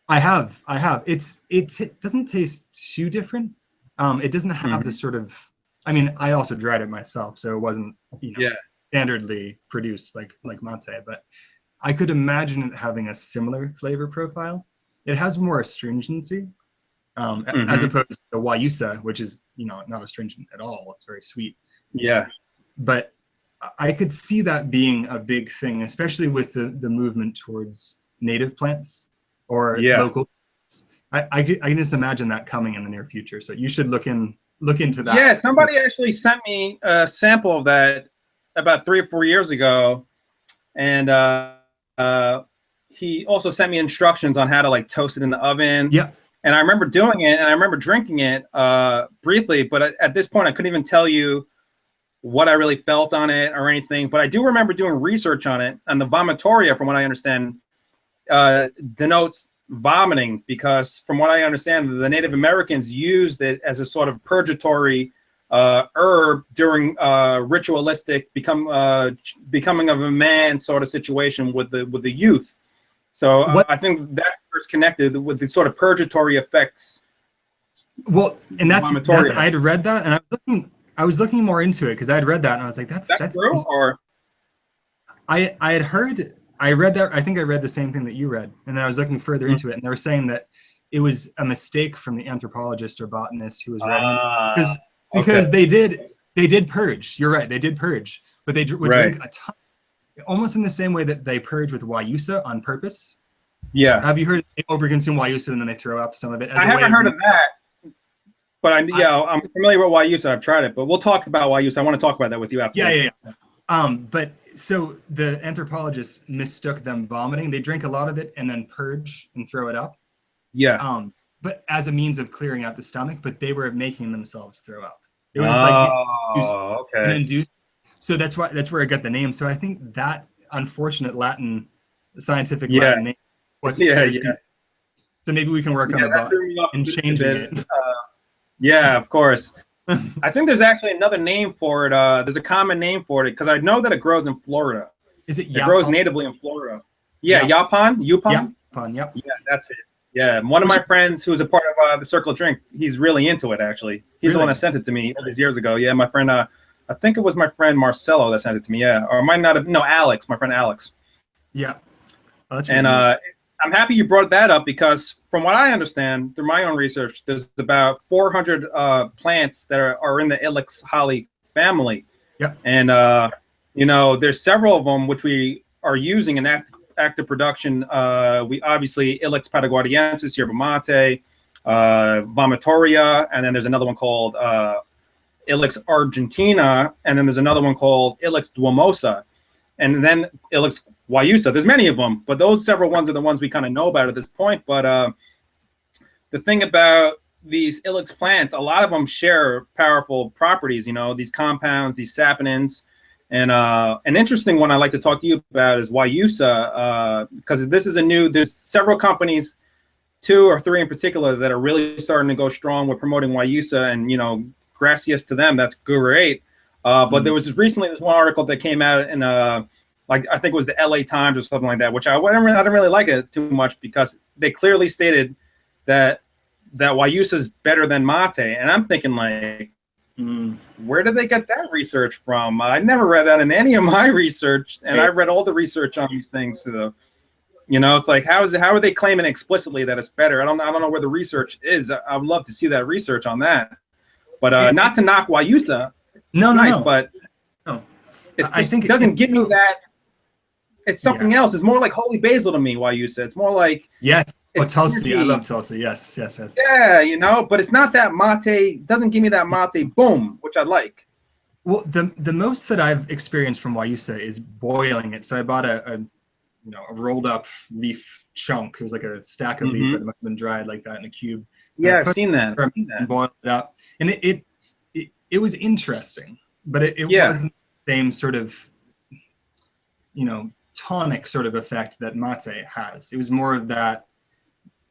I have. It doesn't taste too different. It doesn't have the sort of. I mean, I also dried it myself, so it wasn't standardly produced like mate. But I could imagine it having a similar flavor profile. It has more astringency. As opposed to Guayusa, which is not astringent at all. It's very sweet. Yeah. But I could see that being a big thing, especially with the movement towards native plants or local plants. I can just imagine that coming in the near future. So you should look into that. Yeah, somebody actually sent me a sample of that about 3 or 4 years ago, and he also sent me instructions on how to like toast it in the oven. Yeah. And I remember doing it, and I remember drinking it briefly, but at this point, I couldn't even tell you what I really felt on it or anything. But I do remember doing research on it, and the vomitoria, from what I understand, denotes vomiting, because from what I understand, the Native Americans used it as a sort of purgatory herb during ritualistic becoming of a man sort of situation with the youth. So I think that is connected with the sort of purgatory effects. Well, and that's I had read that, and I was looking more into it because I had read that, and I was like, that's true. Or I read that. I think I read the same thing that you read, and then I was looking further into it, and they were saying that it was a mistake from the anthropologist or botanist who was writing because they did purge. You're right, they did purge, but they would drink a ton. Almost in the same way that they purge with Guayusa on purpose. Yeah. Have you heard they overconsume Guayusa and then they throw up some of it? I haven't heard of that, but I'm familiar with Guayusa. I've tried it, but we'll talk about Guayusa. I want to talk about that with you after. Yeah. But so the anthropologists mistook them vomiting. They drink a lot of it and then purge and throw it up. Yeah. But as a means of clearing out the stomach, but they were making themselves throw up. It was an induced. So that's where I got the name. So I think that unfortunate Latin scientific Yeah. Latin name. What Yeah, scares yeah. people. So maybe we can work on the That bot threw me off a and little changing bit. it. Yeah, of course. I think there's actually another name for it. There's a common name for it because I know that it grows in Florida. Is it It grows Yapon? natively in Florida. Yeah, Yep. Yupon? Yapon, yep. Yeah, that's it. Yeah, one of my friends who's a part of the Circle of Drink, he's really into it, actually. He's the one Really? that sent it to me all these years ago. Yeah, my friend, I think it was my friend Marcelo that sent it to me, yeah. Or it might not have, no, Alex, my friend Alex. Yeah. Oh, that's And really neat. I'm happy you brought that up because from what I understand through my own research, there's about 400 plants that are in the Ilex holly family. Yep. And, there's several of them which we are using in active production. We obviously Ilex pataguadiensis, yerba mate, vomitoria, and then there's another one called Ilex argentina, and then there's another one called Ilex duomosa, and then Ilex guayusa. There's many of them, but those several ones are the ones we kind of know about at this point. But the thing about these Ilex plants, a lot of them share powerful properties, these compounds, these saponins. And an interesting one I'd like to talk to you about is guayusa, because this is there's several companies, 2 or 3 in particular, that are really starting to go strong with promoting guayusa, and, gracias to them, that's great. But there was recently this one article that came out in, I think it was the LA Times or something like that, which I didn't really like it too much because they clearly stated that guayusa is better than mate. And I'm thinking like, where did they get that research from? I never read that in any of my research, and I read all the research on these things. So, it's like, how are they claiming explicitly that it's better? I don't know where the research is. I would love to see that research on that. But not to knock guayusa. No, but I think it doesn't give me that. It's something else. It's more like holy basil to me, guayusa. It's more like Tulsi. I love Tulsi. Yes. Yeah, but it's not that mate. Doesn't give me that mate boom, which I like. Well, the most that I've experienced from guayusa is boiling it. So I bought a rolled up leaf chunk. It was like a stack of leaves that must have been dried like that in a cube. Yeah, I've seen that. And boiled it up, and it was interesting, but it wasn't the same sort of tonic sort of effect that mate has. It was more of that.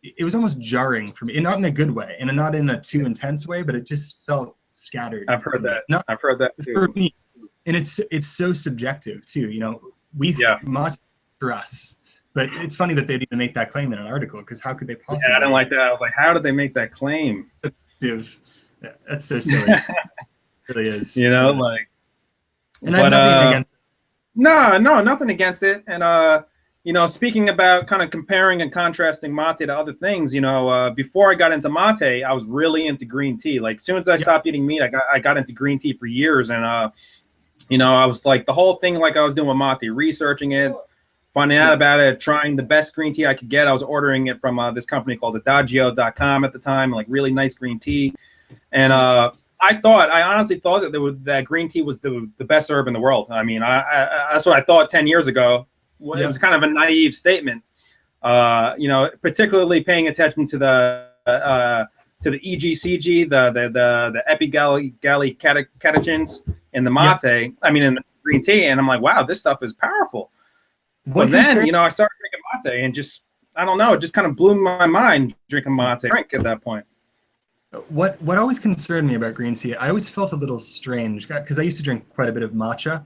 It was almost jarring for me, and not in a good way, and not in a too intense way, but it just felt scattered. I've heard that. I've heard that too. For me, and it's so subjective too. We mate for us, but it's funny that they'd even make that claim in an article, because how could they possibly? Yeah, I didn't like that. I was like, how did they make that claim? That's so silly. It really is. And I have nothing against. No, nothing against it. And speaking about kind of comparing and contrasting mate to other things, before I got into mate, I was really into green tea. Like, as soon as I stopped eating meat, I got into green tea for years. And I was like, the whole thing, like I was doing with mate, researching it, finding out about it, trying the best green tea I could get. I was ordering it from this company called Adagio.com at the time, like really nice green tea. And I honestly thought that green tea was the best herb in the world. I mean, that's what I thought 10 years ago. It was kind of a naive statement, particularly paying attention to the EGCG, the epigallocatechins in the mate. I mean, in the green tea, and I'm like, wow, this stuff is powerful. But then, I started drinking mate, and just, I don't know, it just kind of blew my mind drinking mate drink at that point. What always concerned me about green tea, I always felt a little strange, because I used to drink quite a bit of matcha,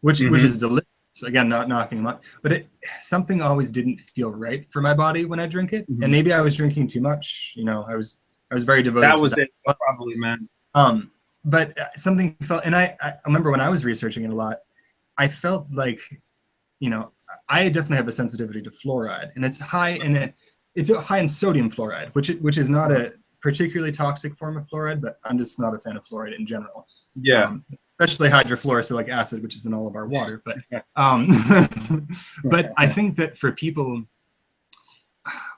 which is delicious. Again, not knocking much, but something always didn't feel right for my body when I drink it, and maybe I was drinking too much. I was very devoted. That was it, probably, man. But something felt, and I remember when I was researching it a lot, I felt like, I definitely have a sensitivity to fluoride, and it's high in sodium fluoride, which is not a particularly toxic form of fluoride, but I'm just not a fan of fluoride in general. Yeah. Especially hydrofluorosilicic acid, which is in all of our water. But but I think that for people,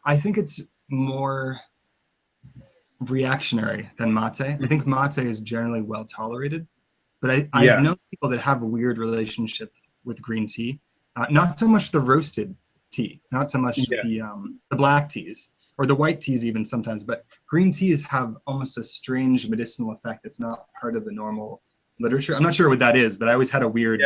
I think it's more reactionary than mate. I think mate is generally well tolerated, but I know people that have a weird relationship with green tea. Not so much the roasted tea, not so much the black teas, or the white teas even sometimes, but green teas have almost a strange medicinal effect that's not part of the normal literature. I'm not sure what that is, but I always had a weird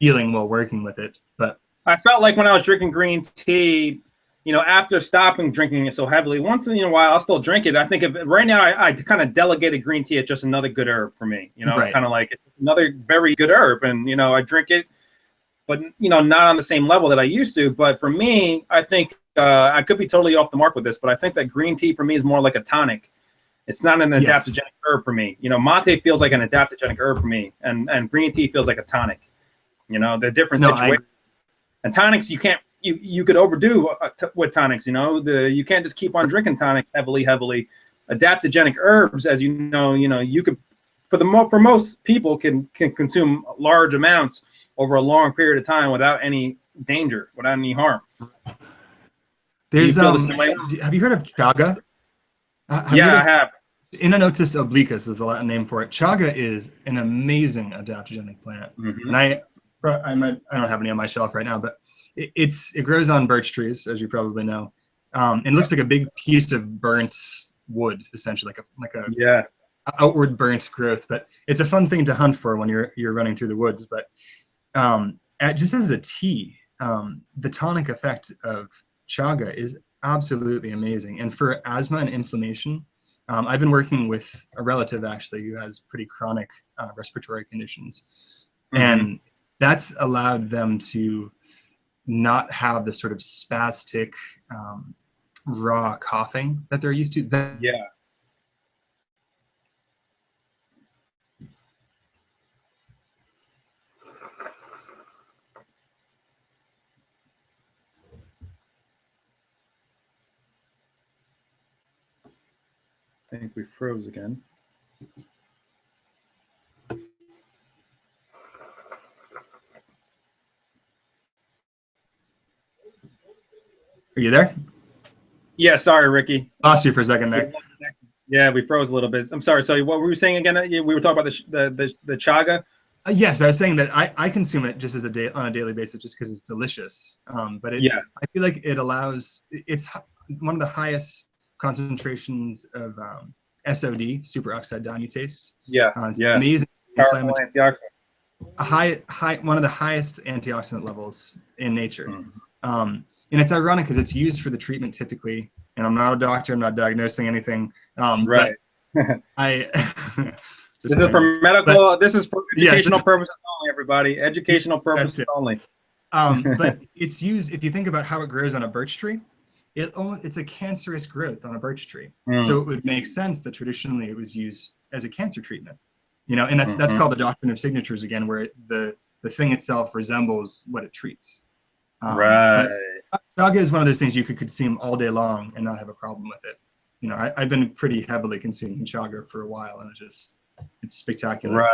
feeling while working with it. But I felt like when I was drinking green tea, you know, after stopping drinking it so heavily, once in a while I'll still drink it. I think right now I kind of delegated green tea as just another good herb for me. You know, Right. it's kind of like another very good herb, and you know, I drink it, but you know, not on the same level that I used to. But for me, I think I could be totally off the mark with this, but I think that green tea for me is more like a tonic. It's not an adaptogenic herb for me. You know, mate feels like an adaptogenic herb for me, and green tea feels like a tonic. You know, they're different situations. And tonics, you can't, you could overdo with tonics. You know, you can't just keep on drinking tonics heavily. Adaptogenic herbs, as you know, you could, for most people can consume large amounts over a long period of time without any danger, without any harm. There's have you heard of chaga? I have. Inonotus obliquus is the Latin name for it. Chaga is an amazing adaptogenic plant, and I don't have any on my shelf right now, but it grows on birch trees, as you probably know. It looks like a big piece of burnt wood, essentially, like a outward burnt growth. But it's a fun thing to hunt for when you're running through the woods. But just as a tea, the tonic effect of chaga is absolutely amazing. And for asthma and inflammation, I've been working with a relative actually who has pretty chronic respiratory conditions, and that's allowed them to not have the sort of spastic raw coughing that they're used to. I think we froze again. Are you there? Yeah, sorry, Ricky. Lost you for a second there. Yeah, we froze a little bit. I'm sorry. So what were we saying again? We were talking about the chaga. Yes, I was saying that I consume it just on a daily basis, just because it's delicious. But I feel like it's one of the highest concentrations of SOD, superoxide dismutase. It's amazing. Powerful antioxidant. One of the highest antioxidant levels in nature. And it's ironic because it's used for the treatment typically, and I'm not a doctor, I'm not diagnosing anything. Right. But this is for medical, this is for educational purposes only, everybody. Educational purposes only. But it's used, if you think about how it grows on a birch tree, it's a cancerous growth on a birch tree. So it would make sense that traditionally it was used as a cancer treatment. You know, and that's called the doctrine of signatures again, where the thing itself resembles what it treats. Right. But chaga is one of those things you could consume all day long and not have a problem with it. You know, I've been pretty heavily consuming chaga for a while, and it's spectacular. Right.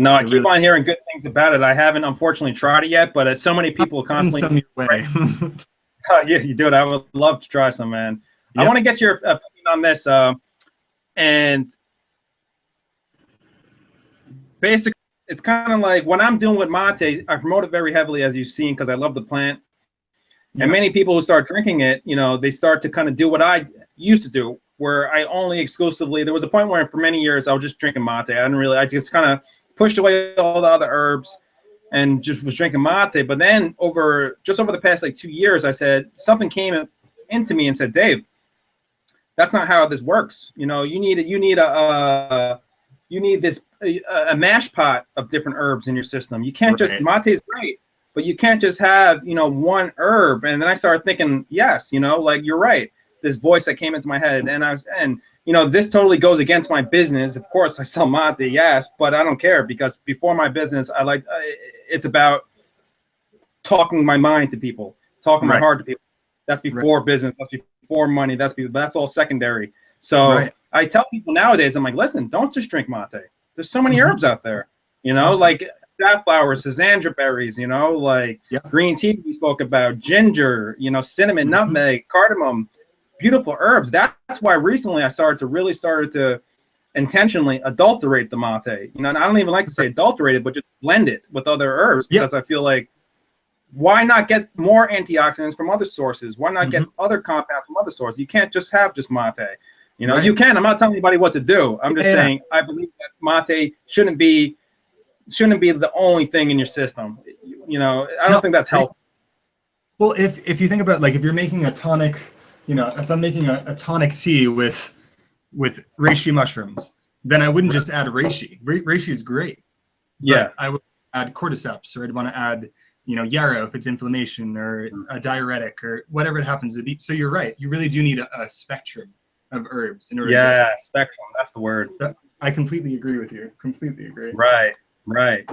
I keep on hearing good things about it. I haven't unfortunately tried it yet, but so many people constantly. Yeah, you do it. I would love to try some, man. Yep. I want to get your opinion on this. And basically, it's kind of like when I'm doing with mate, I promote it very heavily, as you've seen, because I love the plant. And many people who start drinking it, you know, they start to kind of do what I used to do, where I only exclusively, there was a point where for many years I was just drinking mate. I just kind of pushed away all the other herbs and just was drinking mate. But then over the past like 2 years, I said, something came into me and said, Dave, that's not how this works. You know, you need a mash pot of different herbs in your system. You can't just, mate is great, but you can't just have, you know, one herb. And then I started thinking, yes, you know, like you're right. This voice that came into my head, and you know, this totally goes against my business. Of course, I sell mate, yes, but I don't care, because before my business, it's about talking my mind to people, talking my heart to people. That's before business. That's before money. That's all secondary. So I tell people nowadays, I'm like, listen, don't just drink mate. There's so many herbs out there, you know, like safflower, schisandra berries, you know, like green tea we spoke about, ginger, you know, cinnamon, nutmeg, cardamom, beautiful herbs. That's why recently I started to intentionally adulterate the mate. You know, and I don't even like to say adulterate it, but just blend it with other herbs, because I feel like, why not get more antioxidants from other sources? Why not get other compounds from other sources? You can't just have just mate. You know, you can. I'm not telling anybody what to do. I'm just saying I believe that mate shouldn't be the only thing in your system. You know, I don't think that's healthy. Well, if you think about, like, if you're making a tonic, if I'm making a tonic tea with reishi mushrooms, then I wouldn't just add reishi. Reishi is great, Yeah. but I would add cordyceps, or I'd want to add, yarrow if it's inflammation, or a diuretic, or whatever it happens to be. So you're right. You really do need a spectrum of herbs in order to Yeah, get spectrum. That's the word. that. I completely agree with you. Completely agree. Right, right.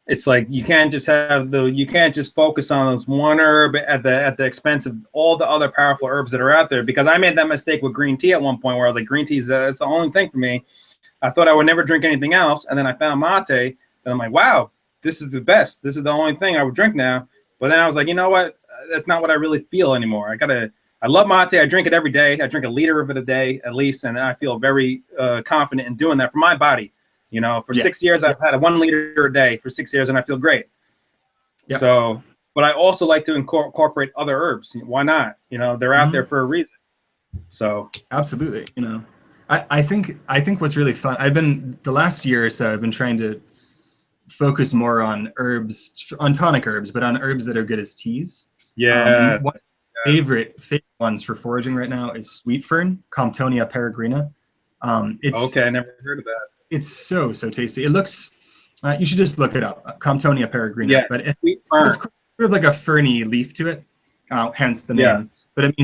It's like you can't just focus on those one herb at the expense of all the other powerful herbs that are out there. Because I made that mistake with green tea at one point, where I was like, green tea is that's the only thing for me. I thought I would never drink anything else, and then I found mate, and I'm like, wow, this is the best. This is the only thing I would drink now. But then I was like, you know what? That's not what I really feel anymore. I love mate. I drink it every day. I drink a liter of it a day at least, and I feel very confident in doing that for my body. For 6 years, I've had a 1 liter a day for 6 years, and I feel great. Yeah. So, but I also like to incorporate other herbs. Why not? They're out there for a reason. So absolutely. I think what's really fun, the last year or so, I've been trying to focus more on herbs, on tonic herbs, but on herbs that are good as teas. Yeah. One favorite ones for foraging right now is sweet fern, Comptonia peregrina. Okay, I never heard of that. It's so tasty. It looks, you should just look it up, Comptonia peregrina. Yeah, but it's sort of like a ferny leaf to it, hence the name. Yeah. But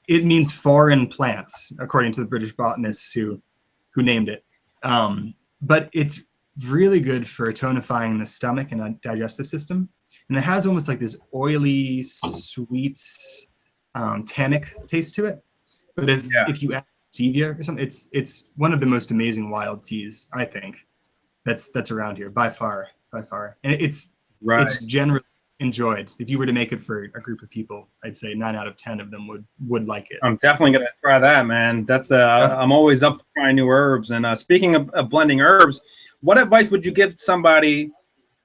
it means foreign plants, according to the British botanists who named it. But it's really good for tonifying the stomach and digestive system. And it has almost like this oily, sweet, tannic taste to it. But if you add stevia or something, it's one of the most amazing wild teas, I think, that's around here by far. And it's generally enjoyed. If you were to make it for a group of people, I'd say 9 out of 10 of them would like it. I'm definitely gonna try that, man. I'm always up for trying new herbs. And speaking of blending herbs, what advice would you give somebody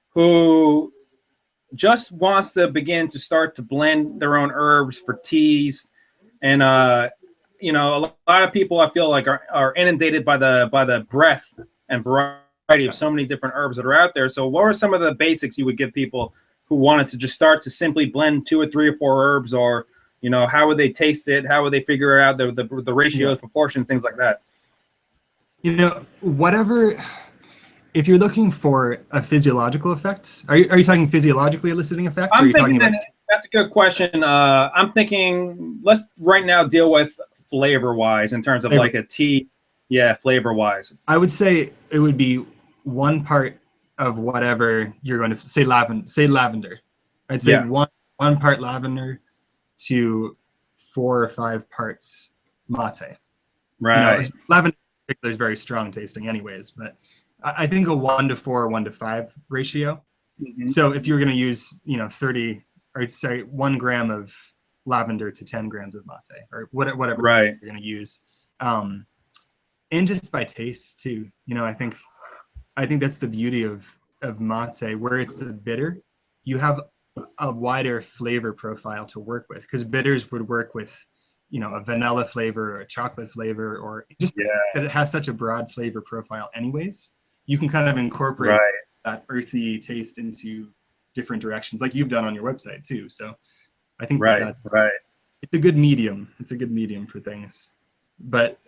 who just wants to begin to start to blend their own herbs for teas? And a lot of people, I feel like, are inundated by the breadth and variety of so many different herbs that are out there. So what are some of the basics you would give people who wanted to just start to simply blend 2 or 3 or 4 herbs, or how would they taste it? How would they figure out the ratios, proportions, things like that? Whatever. If you're looking for a physiological effect, are you talking physiologically eliciting effect? Or are you talking about? That's a good question. I'm thinking, let's right now deal with flavor-wise, in terms of like a tea. Yeah, flavor-wise. I would say it would be 1 part of whatever you're going to say lavender. I'd say one part lavender to 4 or 5 parts mate. Right. Lavender in particular is very strong tasting anyways, but I think a 1-to-4, 1-to-5 ratio. Mm-hmm. So if you're going to use, 30, or say 1 gram of lavender to 10 grams of mate, or whatever you're going to use. And just by taste too, I think that's the beauty of mate, where it's the bitter. You have a wider flavor profile to work with, because bitters would work with, a vanilla flavor or a chocolate flavor, or just that it has such a broad flavor profile anyways. You can kind of incorporate that earthy taste into different directions, like you've done on your website too. So I think it's a good medium. It's a good medium for things. But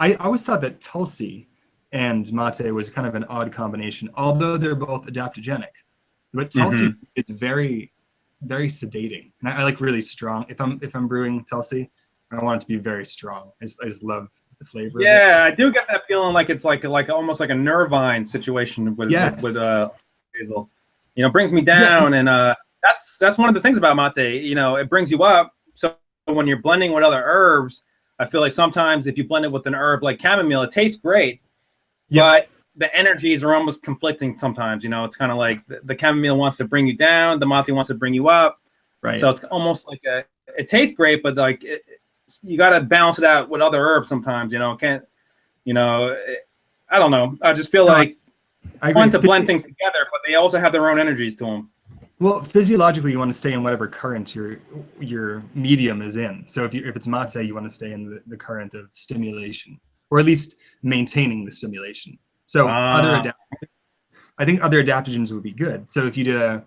I always thought that Tulsi and mate was kind of an odd combination, although they're both adaptogenic. But Tulsi is very, very sedating, and I like really strong. If I'm brewing Tulsi, I want it to be very strong. I just love the flavor. Yeah, I do get that feeling like it's like almost like a Nervine situation with basil. Brings me down, and that's one of the things about mate. It brings you up. So when you're blending with other herbs, I feel like sometimes if you blend it with an herb like chamomile, it tastes great, but the energies are almost conflicting sometimes. It's kind of like the chamomile wants to bring you down, the mate wants to bring you up. Right. So it's almost like it tastes great, but like you got to balance it out with other herbs sometimes. I don't know. I just feel like I want to blend things together, but they also have their own energies to them. Well, physiologically, you want to stay in whatever current your medium is in. So if it's mate, you want to stay in the current of stimulation, or at least maintaining the stimulation. So I think other adaptogens would be good. So if you did a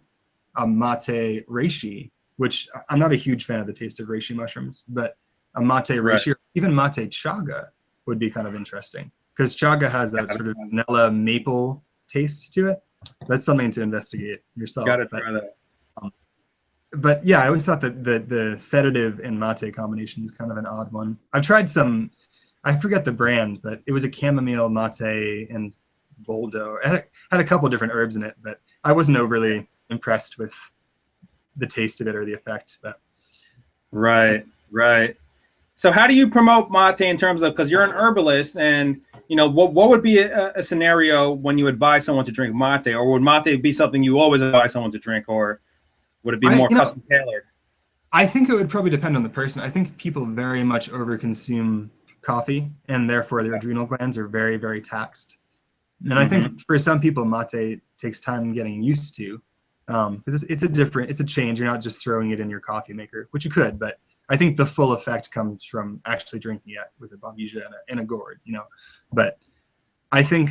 a mate reishi, which I'm not a huge fan of the taste of reishi mushrooms, but a mate reishi, or even mate chaga would be kind of interesting, because chaga has that sort of vanilla maple taste to it. That's something to investigate yourself. Gotta try that. But yeah, I always thought that the sedative and mate combination is kind of an odd one. I've tried some, I forget the brand, but it was a chamomile mate and boldo. It had a couple different herbs in it, but I wasn't overly impressed with the taste of it or the effect. But Right. So how do you promote mate in terms of, because you're an herbalist, and what would be a scenario when you advise someone to drink mate, or would mate be something you always advise someone to drink, or would it be more custom tailored? I think it would probably depend on the person. I think people very much overconsume coffee, and therefore their adrenal glands are very, very taxed. And I think for some people, mate takes time getting used to, because it's a change. You're not just throwing it in your coffee maker, which you could, but I think the full effect comes from actually drinking it with a bambija and a gourd, But I think,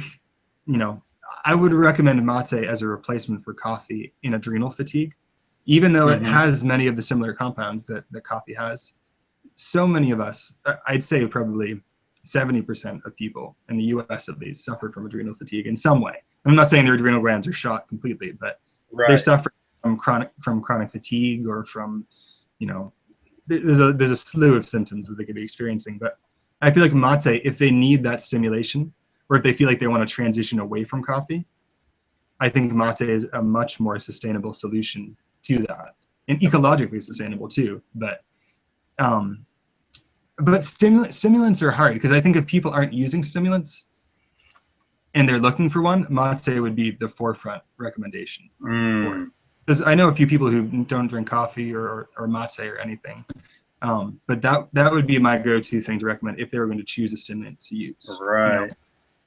I would recommend mate as a replacement for coffee in adrenal fatigue, even though it has many of the similar compounds that coffee has. So many of us, I'd say probably 70% of people in the US at least, suffer from adrenal fatigue in some way. I'm not saying their adrenal glands are shot completely, but they're suffering from chronic fatigue, or from, there's a slew of symptoms that they could be experiencing. But I feel like mate, if they need that stimulation, or if they feel like they want to transition away from coffee, I think mate is a much more sustainable solution to that, and ecologically sustainable too. But stimulants are hard, because I think if people aren't using stimulants and they're looking for one, mate would be the forefront recommendation for it. Because I know a few people who don't drink coffee or mate or anything, but that would be my go-to thing to recommend if they were going to choose a stimulant to use. Right.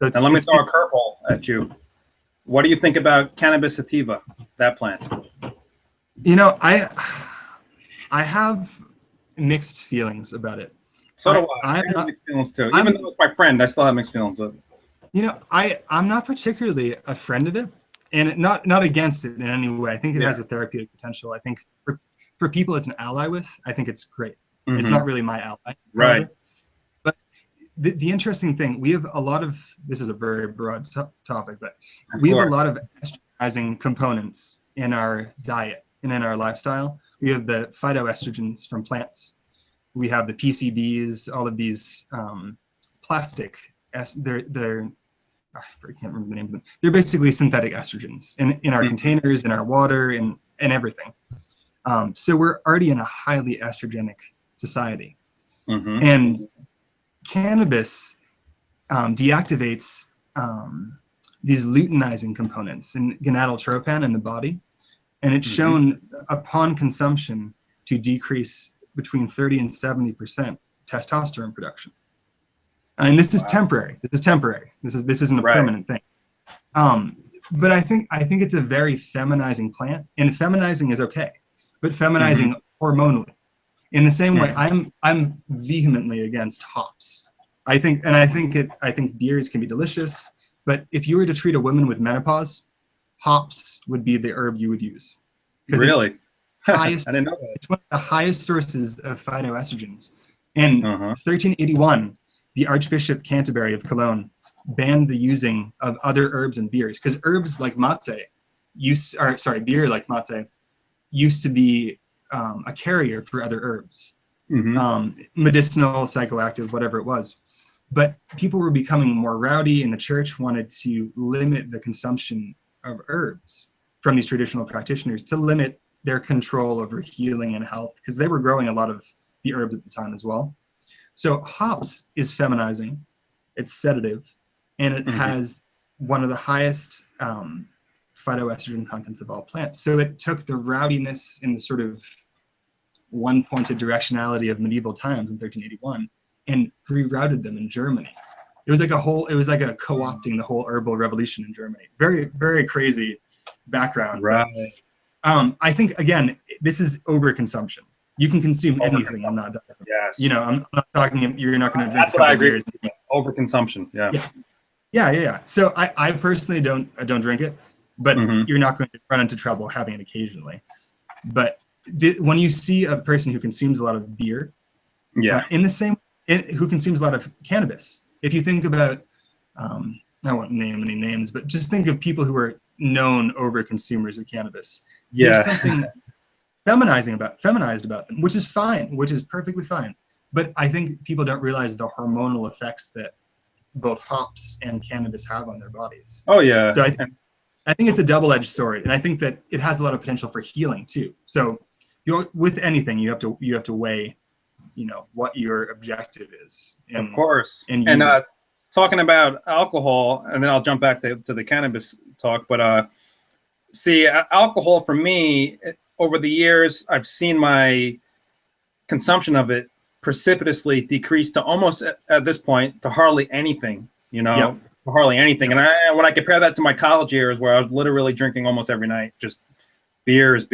And let me throw a curveball at you. What do you think about cannabis sativa, that plant? I have mixed feelings about it. So do I. I have mixed feelings too. Even though it's my friend, I still have mixed feelings with it. I'm not particularly a friend of it, and not against it in any way. I think it has a therapeutic potential. I think for people it's an ally with, I think it's great. It's not really my ally. Right. However. But the interesting thing, we have a lot of, this is a very broad topic, but we have a lot of estrogizing components in our diet and in our lifestyle. We have the phytoestrogens from plants. We have the PCBs, all of these plastic, I can't remember the name of them. They're basically synthetic estrogens in our containers, in our water, and everything. So we're already in a highly estrogenic society. And cannabis deactivates these luteinizing components in gonadotropin in the body. And it's shown upon consumption to decrease between 30 and 70% testosterone production. And this is temporary. This isn't a permanent thing. But I think it's a very feminizing plant, and feminizing is okay, but feminizing hormonally. In the same way, I'm vehemently against hops. I think beers can be delicious, but if you were to treat a woman with menopause, hops would be the herb you would use. Really? I didn't know that. It's one of the highest sources of phytoestrogens. In 1381, the Archbishop Canterbury of Cologne banned the using of other herbs in beers, because herbs like beer like mate used to be a carrier for other herbs, medicinal, psychoactive, whatever it was. But people were becoming more rowdy, and the church wanted to limit the consumption of herbs from these traditional practitioners to limit their control over healing and health, because they were growing a lot of the herbs at the time as well. So hops is feminizing, it's sedative, and it has one of the highest phytoestrogen contents of all plants. So it took the rowdiness and the sort of one-pointed directionality of medieval times in 1381 and rerouted them in Germany. It was like a co-opting the whole herbal revolution in Germany. Very, very crazy background. Right. But, I think, again, this is overconsumption. You can consume anything. I'm not. Yes. I'm not talking. You're not going to drink. That's what I agree with. Overconsumption. Yeah. Yeah. So I personally don't drink it. but Mm-hmm. you're not going to run into trouble having it occasionally. But when you see a person who consumes a lot of beer, Yeah. who consumes a lot of cannabis, if you think about, I won't name any names, but just think of people who are known over consumers of cannabis. Yeah. There's something feminized about them, which is fine, which is perfectly fine. But I think people don't realize the hormonal effects that both hops and cannabis have on their bodies. Oh yeah. So I think it's a double-edged sword, and I think that it has a lot of potential for healing too. So with anything, you have to weigh, what your objective is. Of course. And talking about alcohol, and then I'll jump back to the cannabis talk. But see, alcohol for me, over the years, I've seen my consumption of it precipitously decrease to almost at this point to hardly anything. Yep. Hardly anything. Yep. And when I compare that to my college years, where I was literally drinking almost every night, just beers,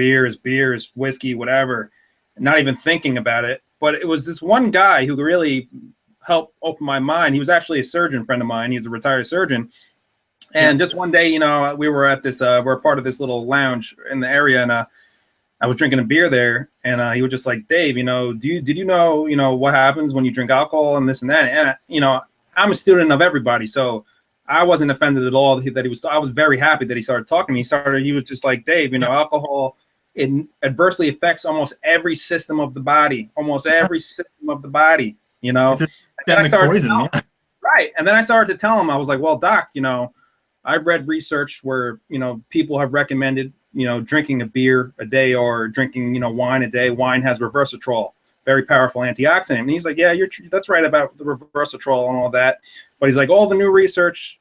whiskey, whatever, not even thinking about it. But it was this one guy who really helped open my mind. He was actually a surgeon friend of mine. He's a retired surgeon. And just one day, we were at this, we're part of this little lounge in the area, and I was drinking a beer there, and he was just like, Dave, did you know, what happens when you drink alcohol and this and that? And, I'm a student of everybody, so I wasn't offended at all that he was. I was very happy that he started talking to me. He was just like, Dave, alcohol, it adversely affects almost every system of the body, It's a poison, right. And then I started to tell him, I was like, well, doc, I've read research where, people have recommended, drinking a beer a day or drinking, wine a day. Wine has resveratrol, very powerful antioxidant. And he's like, yeah, that's right about the resveratrol and all that. But he's like, all the new research,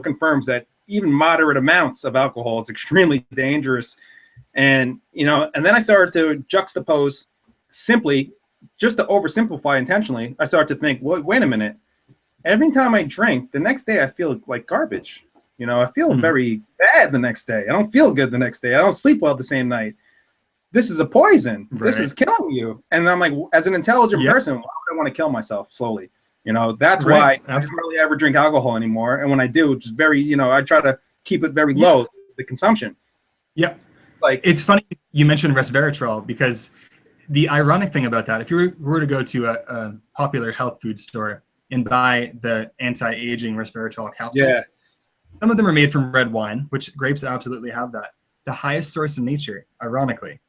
confirms that even moderate amounts of alcohol is extremely dangerous. And, and then I started to juxtapose simply, just to oversimplify intentionally, I started to think, well, wait a minute. Every time I drink, the next day I feel like garbage. I feel very bad the next day. I don't feel good the next day. I don't sleep well the same night. This is a poison. Right. This is killing you. And I'm like, as an intelligent person, why would I want to kill myself slowly? That's why I don't really ever drink alcohol anymore. And when I do, it's very, I try to keep it very low, the consumption. Yep. Like, it's funny you mentioned resveratrol, because the ironic thing about that, if you were to go to a popular health food store and buy the anti-aging resveratrol capsules, some of them are made from red wine, which grapes absolutely have that. The highest source in nature, ironically,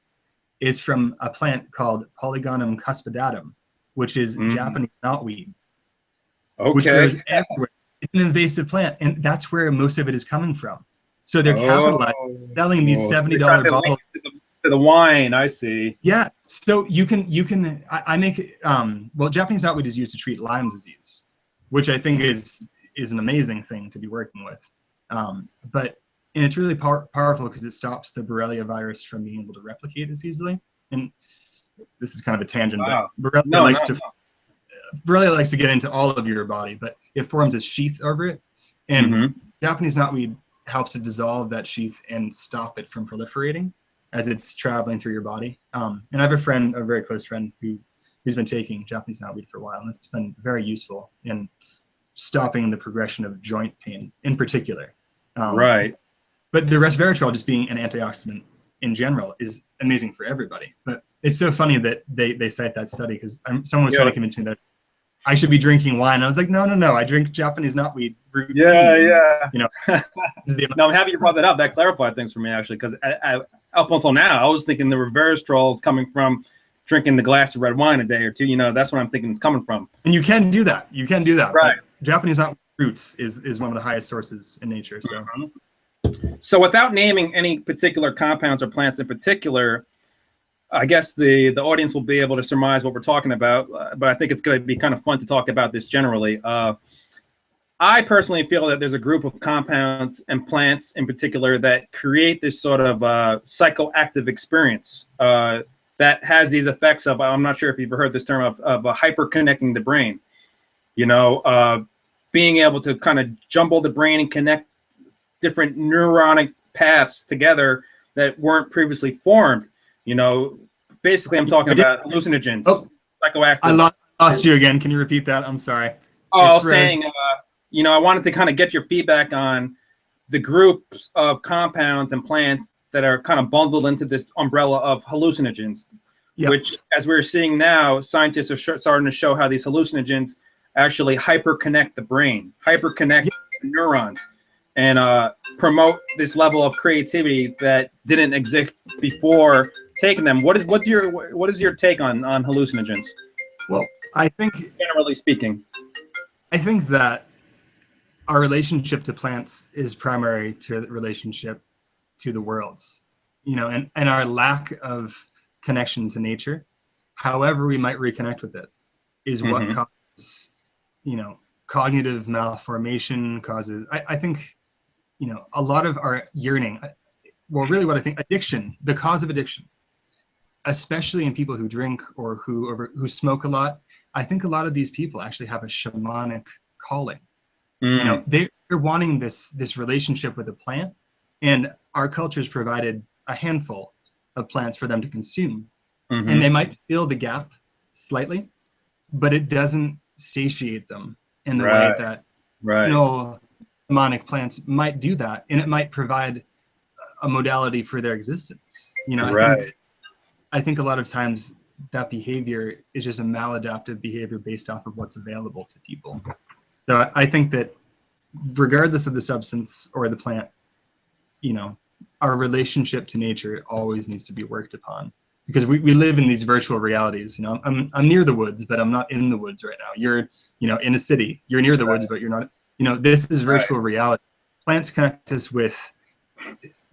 is from a plant called Polygonum cuspidatum, which is Japanese knotweed, which grows everywhere. It's an invasive plant, and that's where most of it is coming from. So they're capitalizing, selling these $70 bottles. To the wine, I see. Yeah, so I make, Japanese knotweed is used to treat Lyme disease, which I think is an amazing thing to be working with. And it's really powerful because it stops the Borrelia virus from being able to replicate as easily. And this is kind of a tangent, but Borrelia likes to get into all of your body, but it forms a sheath over it. And Japanese knotweed helps to dissolve that sheath and stop it from proliferating as it's traveling through your body. And I have a very close friend who's been taking Japanese knotweed for a while, and it's been very useful in stopping the progression of joint pain in particular. Right. But the resveratrol, just being an antioxidant in general, is amazing for everybody. But it's so funny that they cite that study, because someone was trying to convince me that I should be drinking wine. I was like, no, I drink Japanese knotweed root teas. No, I'm happy you brought that up. That clarified things for me, actually, because up until now, I was thinking the resveratrol is coming from drinking the glass of red wine a day or two. That's what I'm thinking it's coming from. And you can do that. Right. Japanese knotweed roots is one of the highest sources in nature. So. So without naming any particular compounds or plants in particular, I guess the audience will be able to surmise what we're talking about, but I think it's going to be kind of fun to talk about this generally. I personally feel that there's a group of compounds and plants in particular that create this sort of psychoactive experience that has these effects of, I'm not sure if you've heard this term, of hyperconnecting the brain, being able to kind of jumble the brain and connect different neuronic paths together that weren't previously formed. Basically I'm talking about hallucinogens, psychoactive. I lost you again. Can you repeat that? I'm sorry. I was saying, I wanted to kind of get your feedback on the groups of compounds and plants that are kind of bundled into this umbrella of hallucinogens, Yep. which, as we're seeing now, scientists are starting to show how these hallucinogens actually hyperconnect the brain, hyperconnect neurons, and promote this level of creativity that didn't exist before taking them. What is your take on hallucinogens? Well, I think, generally speaking, I think that our relationship to plants is primary to the relationship to the worlds, and our lack of connection to nature, however we might reconnect with it, is what causes, cognitive malformation, causes, I think, a lot of our yearning, well, really what I think, addiction, the cause of addiction, especially in people who drink or who smoke a lot. I think a lot of these people actually have a shamanic calling. They're wanting this relationship with a plant, and our culture's provided a handful of plants for them to consume. And they might fill the gap slightly, but it doesn't satiate them in the way that shamanic plants might do that, and it might provide a modality for their existence. I think a lot of times that behavior is just a maladaptive behavior based off of what's available to people. So I think that regardless of the substance or the plant, our relationship to nature always needs to be worked upon, because we live in these virtual realities. I'm near the woods, but I'm not in the woods right now. You're, in a city, you're near the woods, but you're not, this is virtual reality. Plants connect us with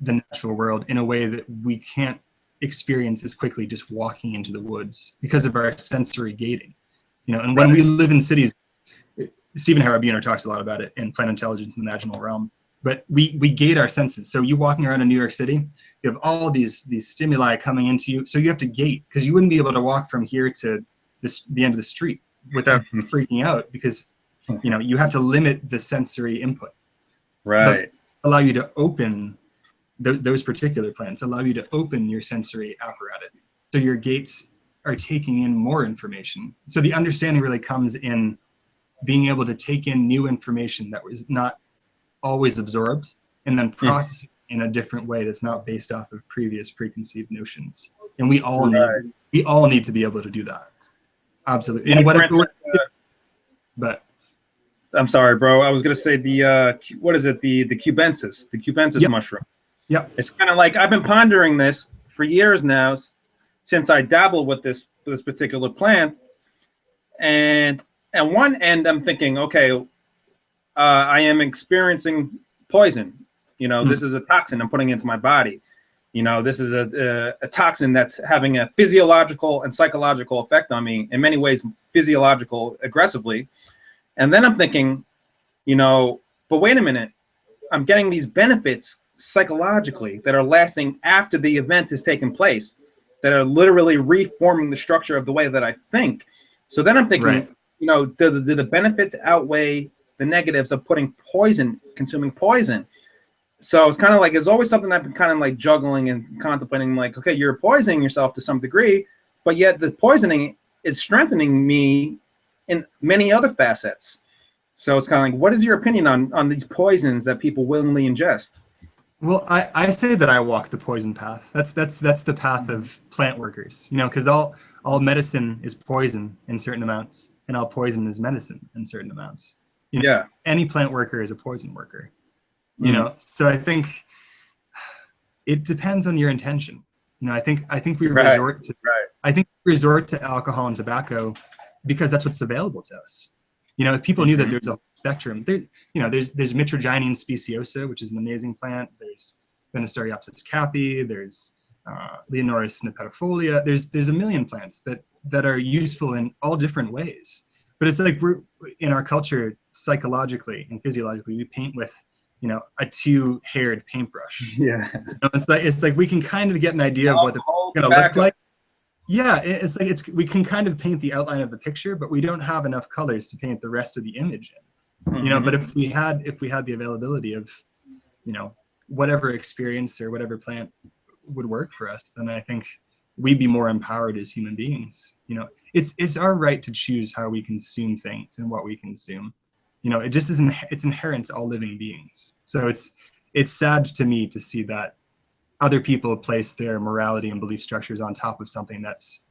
the natural world in a way that we can't experience as quickly just walking into the woods because of our sensory gating. And when we live in cities, Stephen Harabuner talks a lot about it in Plant Intelligence in the Imaginal Realm, but we gate our senses. So you walking around in New York City, you have all these stimuli coming into you, so you have to gate, because you wouldn't be able to walk from here to the end of the street without freaking out, because you have to limit the sensory input. But allow you to open those particular plants, allow you to open your sensory apparatus, so your gates are taking in more information. So the understanding really comes in being able to take in new information that was not always absorbed, and then process it in a different way that's not based off of previous preconceived notions. And we all need to be able to do that. Absolutely. And but I'm sorry, bro. I was gonna say the what is it? The cubensis, mushroom. Yep. It's kind of like, I've been pondering this for years now, since I dabbled with this particular plant. And at one end, I'm thinking, okay, I am experiencing poison. This is a toxin I'm putting into my body. This is a toxin that's having a physiological and psychological effect on me, in many ways, physiological, aggressively. And then I'm thinking, but wait a minute, I'm getting these benefits psychologically that are lasting after the event has taken place, that are literally reforming the structure of the way that I think. So then I'm thinking, do the benefits outweigh the negatives of consuming poison? So it's kind of like, it's always something I've been kind of like juggling and contemplating, like, okay, you're poisoning yourself to some degree, but yet the poisoning is strengthening me in many other facets. So it's kind of like, what is your opinion on these poisons that people willingly ingest? Well, I say that I walk the poison path. That's the path of plant workers, because all medicine is poison in certain amounts, and all poison is medicine in certain amounts. Any plant worker is a poison worker. So I think it depends on your intention. I think we resort to alcohol and tobacco because that's what's available to us. If people knew that there's a spectrum, there's Mitragyne speciosa, which is an amazing plant. There's Venisteriopsis caapi. There's Leonoris snipetifolia. There's a million plants that are useful in all different ways. But it's like, we're in our culture, psychologically and physiologically, we paint with a two-haired paintbrush. It's like we can kind of get an idea of what it's going to look like. It's like we can kind of paint the outline of the picture, but we don't have enough colors to paint the rest of the image in. But if we had the availability of whatever experience or whatever plant would work for us, then I think we'd be more empowered as human beings. It's our right to choose how we consume things and what we consume. It just isn't. It's inherent to all living beings. So it's sad to me to see that other people place their morality and belief structures on top of something that's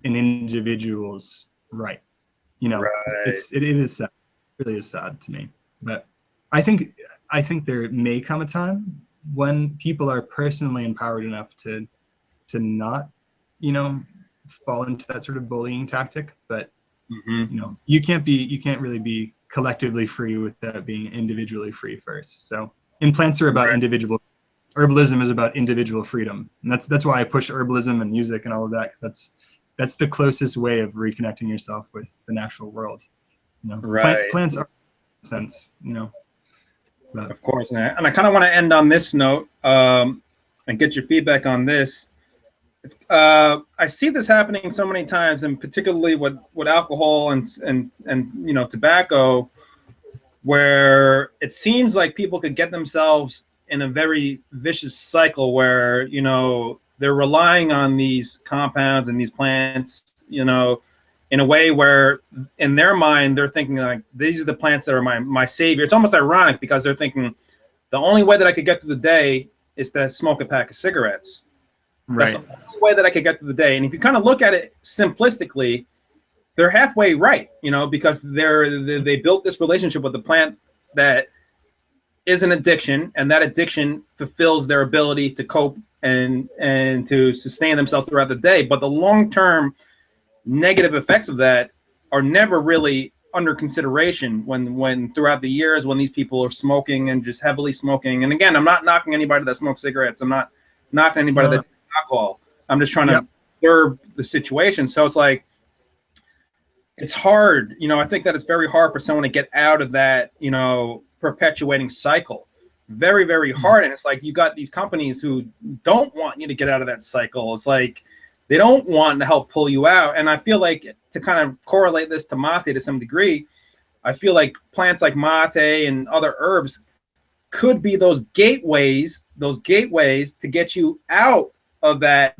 an individual's right. You know, Right. it is sad. It really is sad to me. But I think there may come a time when people are personally empowered enough to not, you know, fall into that sort of bullying tactic. But you know, you can't really be collectively free without being individually free first. So, and plants are about individual. Herbalism is about individual freedom, and that's why I push herbalism and music and all of that, because that's the closest way of reconnecting yourself with the natural world. You know, plants are sense, you know. But. Of course, and I kind of want to end on this note and get your feedback on this. I see this happening so many times, and particularly with alcohol and you know, tobacco, where it seems like people could get themselves in a very vicious cycle where, you know, they're relying on these compounds and these plants, you know, in a way where in their mind they're thinking like, these are the plants that are my savior. It's almost ironic because they're thinking the only way that I could get through the day is to smoke a pack of cigarettes. Right. That's the only way that I could get through the day. And if you kind of look at it simplistically, they're halfway right, you know, because they built this relationship with the plant that is an addiction, and that addiction fulfills their ability to cope and to sustain themselves throughout the day. But the long-term negative effects of that are never really under consideration when throughout the years when these people are smoking and just heavily smoking. And again, I'm not knocking anybody that smokes cigarettes. I'm not knocking anybody that drinks alcohol. I'm just trying to observe the situation. So it's like, it's hard, you know, I think that it's very hard for someone to get out of that, you know, perpetuating cycle. Very, very hard. And it's like, you got these companies who don't want you to get out of that cycle. It's like, they don't want to help pull you out. And I feel like, to kind of correlate this to mate to some degree, I feel like plants like mate and other herbs could be those gateways to get you out of that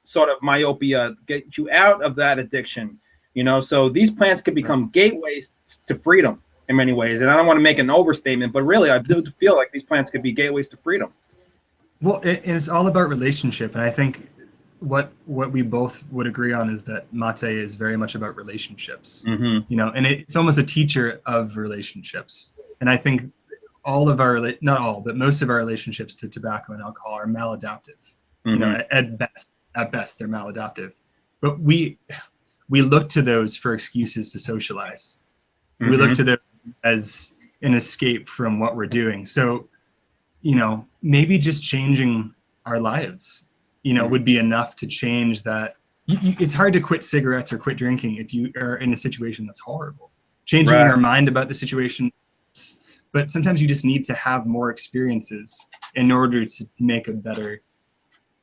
sort of myopia, get you out of that addiction. You know, so these plants could become gateways to freedom in many ways. And I don't want to make an overstatement, but really, I do feel like these plants could be gateways to freedom. Well, it's all about relationship. And I think what we both would agree on is that mate is very much about relationships, you know, and it's almost a teacher of relationships. And I think all of our, not all, but most of our relationships to tobacco and alcohol are maladaptive. You know, at best, they're maladaptive. But we look to those for excuses to socialize. We look to them as an escape from what we're doing. So, you know, maybe just changing our lives, you know, would be enough to change that. It's hard to quit cigarettes or quit drinking if you are in a situation that's horrible. Changing your mind about the situation, but sometimes you just need to have more experiences in order to make a better,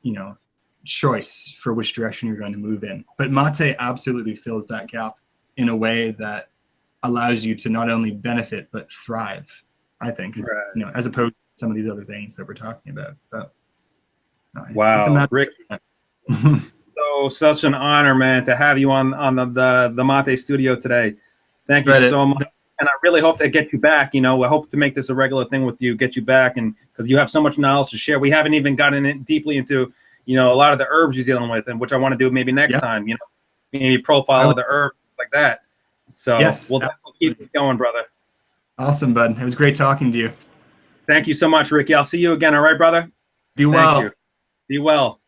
you know, choice for which direction you're going to move in. But mate absolutely fills that gap in a way that allows you to not only benefit but thrive, I think, you know, as opposed to some of these other things that we're talking about. But wow, Rick, so such an honor, man, to have you on the mate studio today. Thank you so much. And I really hope to get you back. You know, I hope to make this a regular thing with you, get you back, and because you have so much knowledge to share. We haven't even gotten in deeply into, you know, a lot of the herbs you're dealing with, and which I want to do maybe next time, you know, maybe profile of the herb like that. So we'll definitely keep it going, brother. Awesome, bud. It was great talking to you. Thank you so much, Ricky. I'll see you again. All right, brother? Be well. Thank you. Be well.